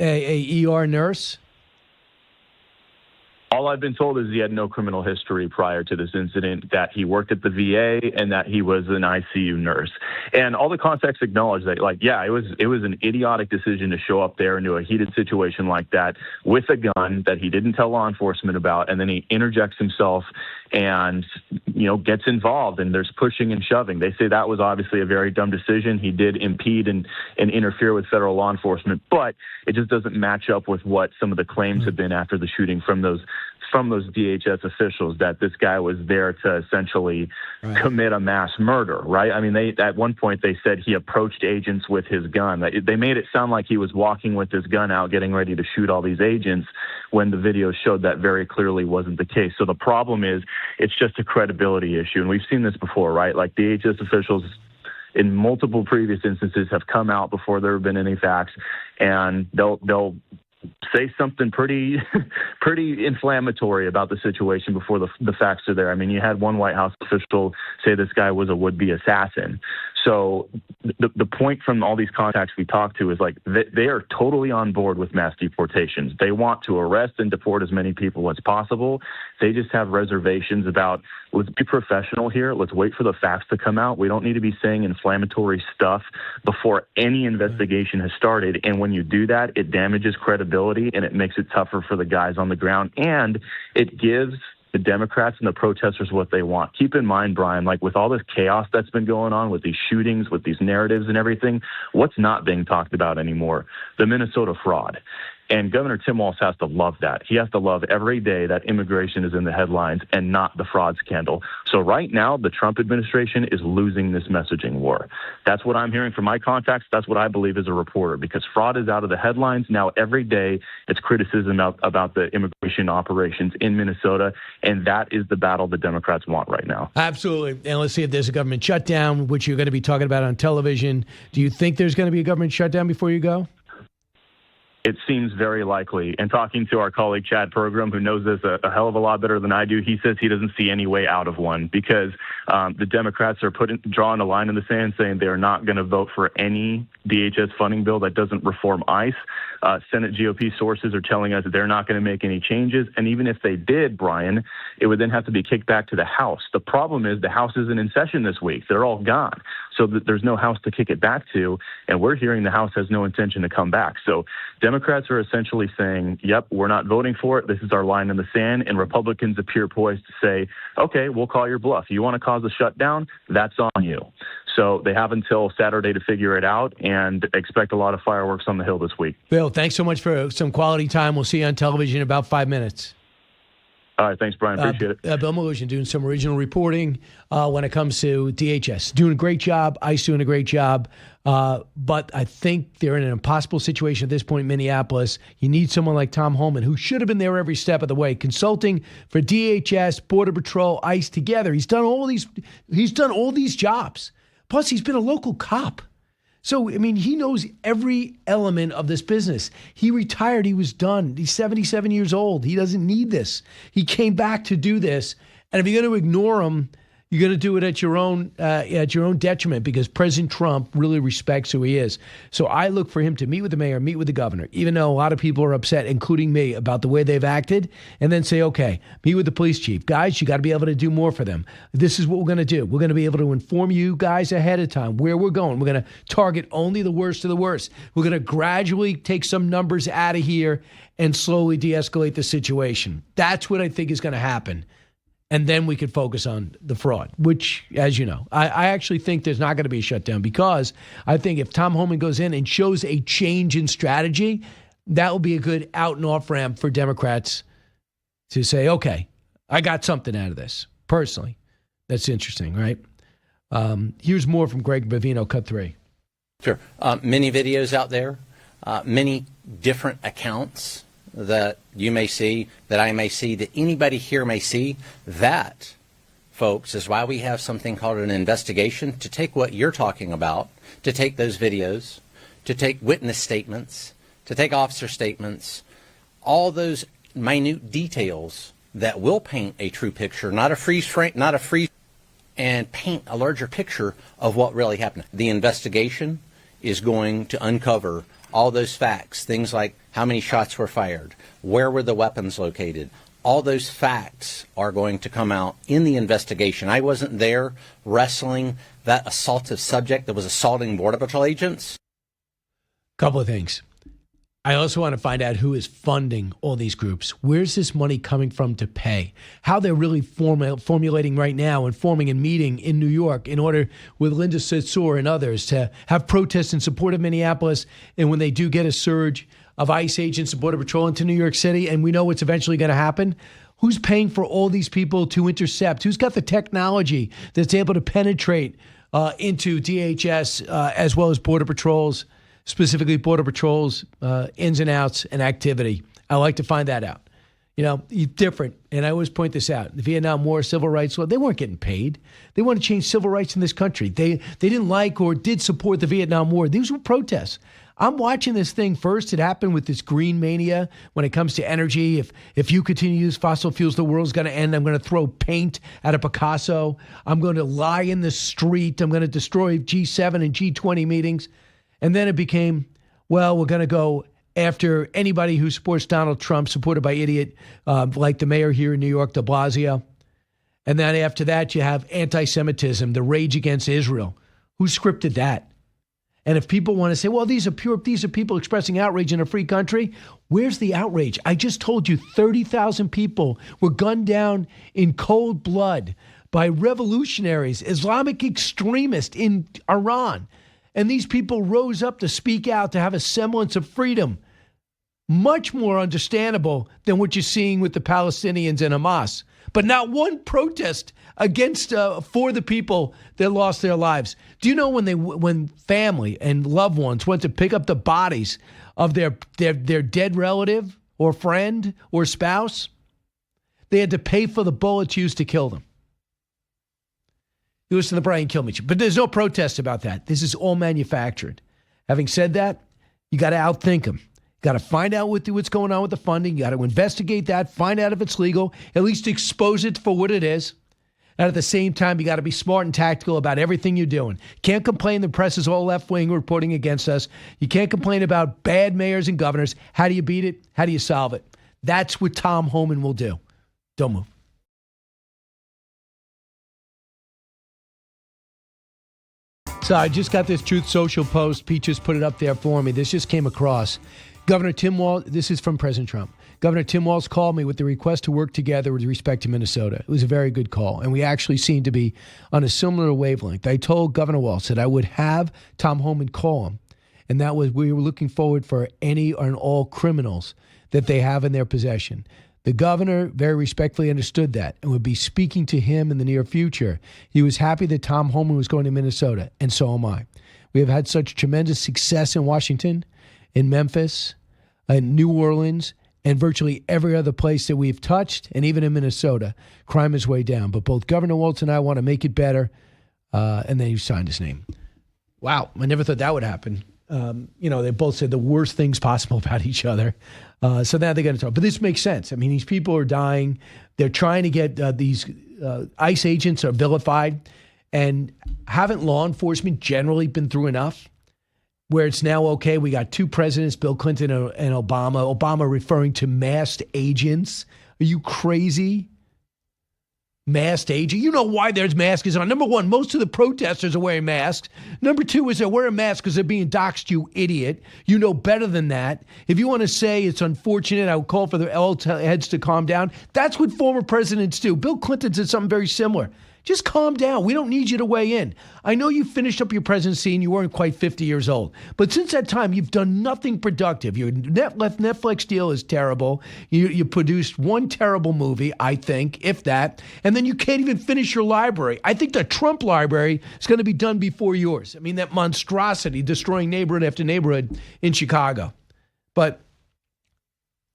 ER nurse? All I've been told is he had no criminal history prior to this incident, that he worked at the VA, and that he was an ICU nurse. And all the contacts acknowledge that, like, yeah, it was an idiotic decision to show up there into a heated situation like that with a gun that he didn't tell law enforcement about, and then he interjects himself and, gets involved, and there's pushing and shoving. They say that was obviously a very dumb decision. He did impede and interfere with federal law enforcement, but it just doesn't match up with what some of the claims have been after the shooting from those DHS officials, that this guy was there to essentially commit a mass murder, right? I mean, at one point they said he approached agents with his gun. They made it sound like he was walking with his gun out, getting ready to shoot all these agents, when the video showed that very clearly wasn't the case. So the problem is, it's just a credibility issue. And we've seen this before, right? Like DHS officials in multiple previous instances have come out before there have been any facts, and they'll say something pretty inflammatory about the situation before the facts are there. I mean, you had one White House official say this guy was a would-be assassin. So the point from all these contacts we talked to is, like, they are totally on board with mass deportations. They want to arrest and deport as many people as possible. They just have reservations about, let's be professional here. Let's wait for the facts to come out. We don't need to be saying inflammatory stuff before any investigation has started. And when you do that, it damages credibility, and it makes it tougher for the guys on the ground. And it gives the Democrats and the protesters what they want. Keep in mind, Brian, like with all this chaos that's been going on with these shootings, with these narratives and everything, what's not being talked about anymore? The Minnesota fraud. And Governor Tim Walz has to love that. He has to love every day that immigration is in the headlines and not the fraud scandal. So right now, the Trump administration is losing this messaging war. That's what I'm hearing from my contacts. That's what I believe as a reporter, because fraud is out of the headlines. Now, every day, it's criticism about the immigration operations in Minnesota, and that is the battle the Democrats want right now. Absolutely. And let's see if there's a government shutdown, which you're going to be talking about on television. Do you think there's going to be a government shutdown before you go? It seems very likely. And talking to our colleague Chad Pergram, who knows this a hell of a lot better than I do, he says he doesn't see any way out of one, because the Democrats are drawing a line in the sand, saying they are not going to vote for any DHS funding bill that doesn't reform ICE. Senate GOP sources are telling us that they're not going to make any changes. And even if they did, Brian, it would then have to be kicked back to the House. The problem is the House isn't in session this week. They're all gone. So there's no House to kick it back to. And we're hearing the House has no intention to come back. So Democrats are essentially saying, yep, we're not voting for it. This is our line in the sand. And Republicans appear poised to say, okay, we'll call your bluff. You want to cause a shutdown? That's on you. So they have until Saturday to figure it out, and expect a lot of fireworks on the Hill this week. Bill, thanks so much for some quality time. We'll see you on television in about 5 minutes. All right, thanks, Brian. Appreciate it. Bill Melugin doing some original reporting when it comes to DHS. Doing a great job. ICE doing a great job. But I think they're in an impossible situation at this point in Minneapolis. You need someone like Tom Homan, who should have been there every step of the way, consulting for DHS, Border Patrol, ICE together. He's done all these jobs. Plus, he's been a local cop. So, I mean, he knows every element of this business. He retired. He was done. He's 77 years old. He doesn't need this. He came back to do this. And if you're going to ignore him, you're going to do it at your own detriment, because President Trump really respects who he is. So I look for him to meet with the mayor, meet with the governor, even though a lot of people are upset, including me, about the way they've acted, and then say, okay, meet with the police chief. Guys, you got to be able to do more for them. This is what we're going to do. We're going to be able to inform you guys ahead of time where we're going. We're going to target only the worst of the worst. We're going to gradually take some numbers out of here and slowly de-escalate the situation. That's what I think is going to happen. And then we could focus on the fraud, which, as you know, I actually think there's not going to be a shutdown, because I think if Tom Homan goes in and shows a change in strategy, that will be a good out and off ramp for Democrats to say, okay, I got something out of this personally. That's interesting, right? Here's more from Greg Bavino, cut 3. Sure. Many videos out there, many different accounts that you may see, that I may see, that anybody here may see. That, folks, is why we have something called an investigation, to take what you're talking about, to take those videos, to take witness statements, to take officer statements, all those minute details that will paint a true picture, not a freeze frame, and paint a larger picture of what really happened. The investigation is going to uncover all those facts, things like how many shots were fired, where were the weapons located. All those facts are going to come out in the investigation. I wasn't there wrestling that assaultive subject that was assaulting Border Patrol agents. Couple of things. I also want to find out who is funding all these groups. Where's this money coming from to pay? How they're really formulating right now and forming a meeting in New York in order with Linda Sarsour and others to have protests in support of Minneapolis. And when they do get a surge of ICE agents and Border Patrol into New York City, and we know what's eventually going to happen, who's paying for all these people to intercept? Who's got the technology that's able to penetrate into DHS as well as Border Patrol's, specifically Border Patrol's ins and outs and activity? I like to find that out. You know, different, and I always point this out. The Vietnam War, civil rights law, they weren't getting paid. They want to change civil rights in this country. They didn't like or did support the Vietnam War. These were protests. I'm watching this thing first. It happened with this green mania when it comes to energy. If you continue to use fossil fuels, the world's going to end. I'm going to throw paint at a Picasso. I'm going to lie in the street. I'm going to destroy G7 and G20 meetings. And then it became, well, we're going to go after anybody who supports Donald Trump, supported by idiot like the mayor here in New York, de Blasio. And then after that, you have anti-Semitism, the rage against Israel. Who scripted that? And if people want to say, well, these are people expressing outrage in a free country, where's the outrage? I just told you 30,000 people were gunned down in cold blood by revolutionaries, Islamic extremists in Iran. And these people rose up to speak out, to have a semblance of freedom. Much more understandable than what you're seeing with the Palestinians and Hamas. But not one protest against for the people that lost their lives. Do you know when family and loved ones went to pick up the bodies of their dead relative or friend or spouse, they had to pay for the bullets used to kill them? You listen to the Brian Kilmeade Show. But there's no protest about that. This is all manufactured. Having said that, you got to outthink them. Got to find out what's going on with the funding. You got to investigate that, find out if it's legal, at least expose it for what it is. And at the same time, you got to be smart and tactical about everything you're doing. Can't complain the press is all left-wing reporting against us. You can't complain about bad mayors and governors. How do you beat it? How do you solve it? That's what Tom Homan will do. Don't move. So I just got this Truth Social post. Pete just put it up there for me. This just came across. Governor Tim Walz, this is from President Trump. Governor Tim Walz called me with the request to work together with respect to Minnesota. It was a very good call, and we actually seem to be on a similar wavelength. I told Governor Walz that I would have Tom Homan call him, and that was we were looking forward for any and all criminals that they have in their possession. The governor very respectfully understood that and would be speaking to him in the near future. He was happy that Tom Homan was going to Minnesota, and so am I. We have had such tremendous success in Washington, in Memphis, in New Orleans, and virtually every other place that we've touched, and even in Minnesota. Crime is way down. But both Governor Walz and I want to make it better, and then he signed his name. Wow, I never thought that would happen. They both said the worst things possible about each other. So now they're going to talk. But this makes sense. I mean, these people are dying. They're trying to get these ICE agents are vilified. And haven't law enforcement generally been through enough where it's now okay? We got two presidents, Bill Clinton and Obama. Obama referring to masked agents. Are you crazy? Masked agent. You know why there's masks on. Number one, most of the protesters are wearing masks. Number two is they're wearing masks because they're being doxxed, you idiot. You know better than that. If you want to say it's unfortunate, I would call for the heads to calm down. That's what former presidents do. Bill Clinton did something very similar. Just calm down. We don't need you to weigh in. I know you finished up your presidency and you weren't quite 50 years old. But since that time, you've done nothing productive. Your Netflix deal is terrible. You produced one terrible movie, I think, if that. And then you can't even finish your library. I think the Trump library is going to be done before yours. I mean, that monstrosity destroying neighborhood after neighborhood in Chicago. But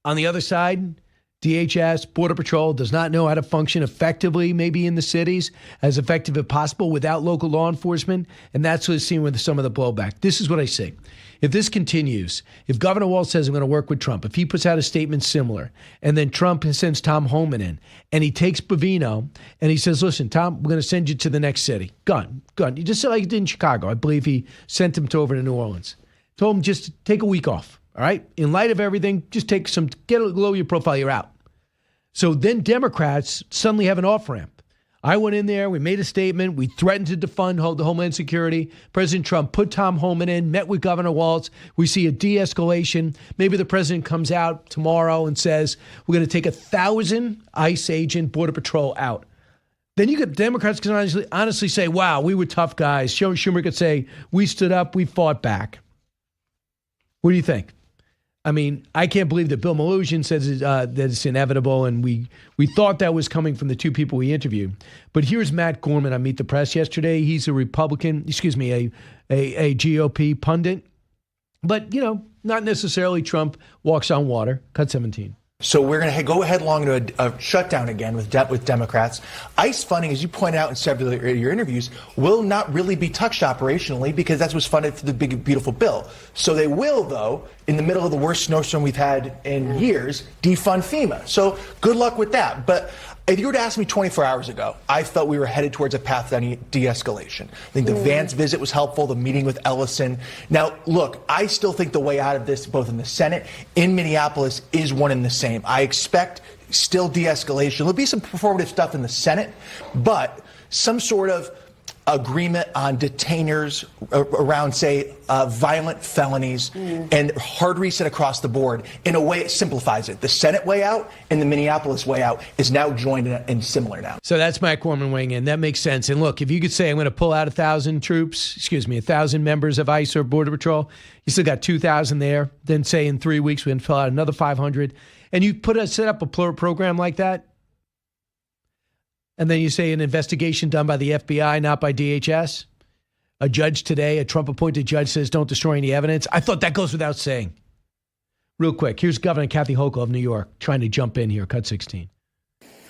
on the other side, DHS, Border Patrol, does not know how to function effectively, maybe in the cities, as effective as possible without local law enforcement. And that's what's seen with some of the blowback. This is what I say. If this continues, if Governor Walz says I'm going to work with Trump, if he puts out a statement similar, and then Trump sends Tom Homan in, and he takes Bovino, and he says, listen, Tom, we're going to send you to the next city. Gone. You just like he did in Chicago. I believe he sent him over to New Orleans. Told him just take a week off. All right. In light of everything, just lower your profile. You're out. So then Democrats suddenly have an off-ramp. I went in there. We made a statement. We threatened to defund the Homeland Security. President Trump put Tom Homan in, met with Governor Walz. We see a de-escalation. Maybe the president comes out tomorrow and says, we're going to take 1,000 ICE agent Border Patrol out. Then you get Democrats can honestly say, wow, we were tough guys. Schumer could say, we stood up, we fought back. What do you think? I mean, I can't believe that Bill Melugin says that it's inevitable, and we thought that was coming from the two people we interviewed. But here's Matt Gorman on Meet the Press yesterday. He's a a GOP pundit. But, not necessarily Trump walks on water. Cut 17. So we're going to go headlong to a shutdown again with Democrats. ICE funding, as you pointed out in several of your interviews, will not really be touched operationally because that's what's funded for the big, beautiful bill. So they will, though, in the middle of the worst snowstorm we've had in years, defund FEMA. So good luck with that. But if you were to ask me 24 hours ago, I felt we were headed towards a path to de-escalation. I think the Vance visit was helpful, the meeting with Ellison. Now, look, I still think the way out of this, both in the Senate, in Minneapolis, is one and the same. I expect still de-escalation. There'll be some performative stuff in the Senate, but some sort of agreement on detainers around, say, violent felonies and hard reset across the board. In a way, it simplifies it. The Senate way out and the Minneapolis way out is now joined and similar now. So that's Mike Gorman weighing in. That makes sense. And look, if you could say I'm going to pull out 1,000 members of ICE or Border Patrol, you still got 2,000 there. Then say in 3 weeks, we're going to fill out another 500. And you set up a program like that, and then you say an investigation done by the FBI, not by DHS. A judge today, a Trump-appointed judge, says don't destroy any evidence. I thought that goes without saying. Real quick, here's Governor Kathy Hochul of New York trying to jump in here. Cut 16.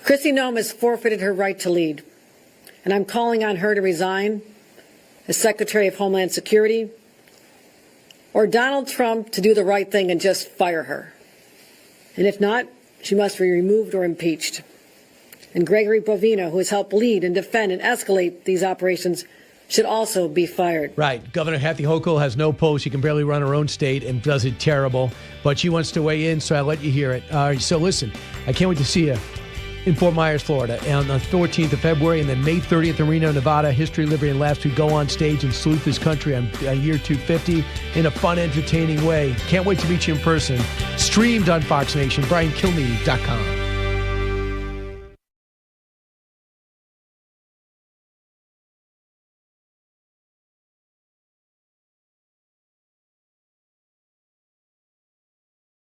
Kristi Noem has forfeited her right to lead, and I'm calling on her to resign as Secretary of Homeland Security, or Donald Trump to do the right thing and just fire her. And if not, she must be removed or impeached. And Gregory Bovino, who has helped lead and defend and escalate these operations, should also be fired. Right. Governor Kathy Hochul has no post. She can barely run her own state and does it terrible. But she wants to weigh in, so I'll let you hear it. So listen, I can't wait to see you in Fort Myers, Florida, on the 14th of February, and then May 30th in Reno, Nevada. History, Liberty, and Laughs. We go on stage and salute this country on year 250 in a fun, entertaining way. Can't wait to meet you in person. Streamed on Fox Nation, BrianKilmeade.com.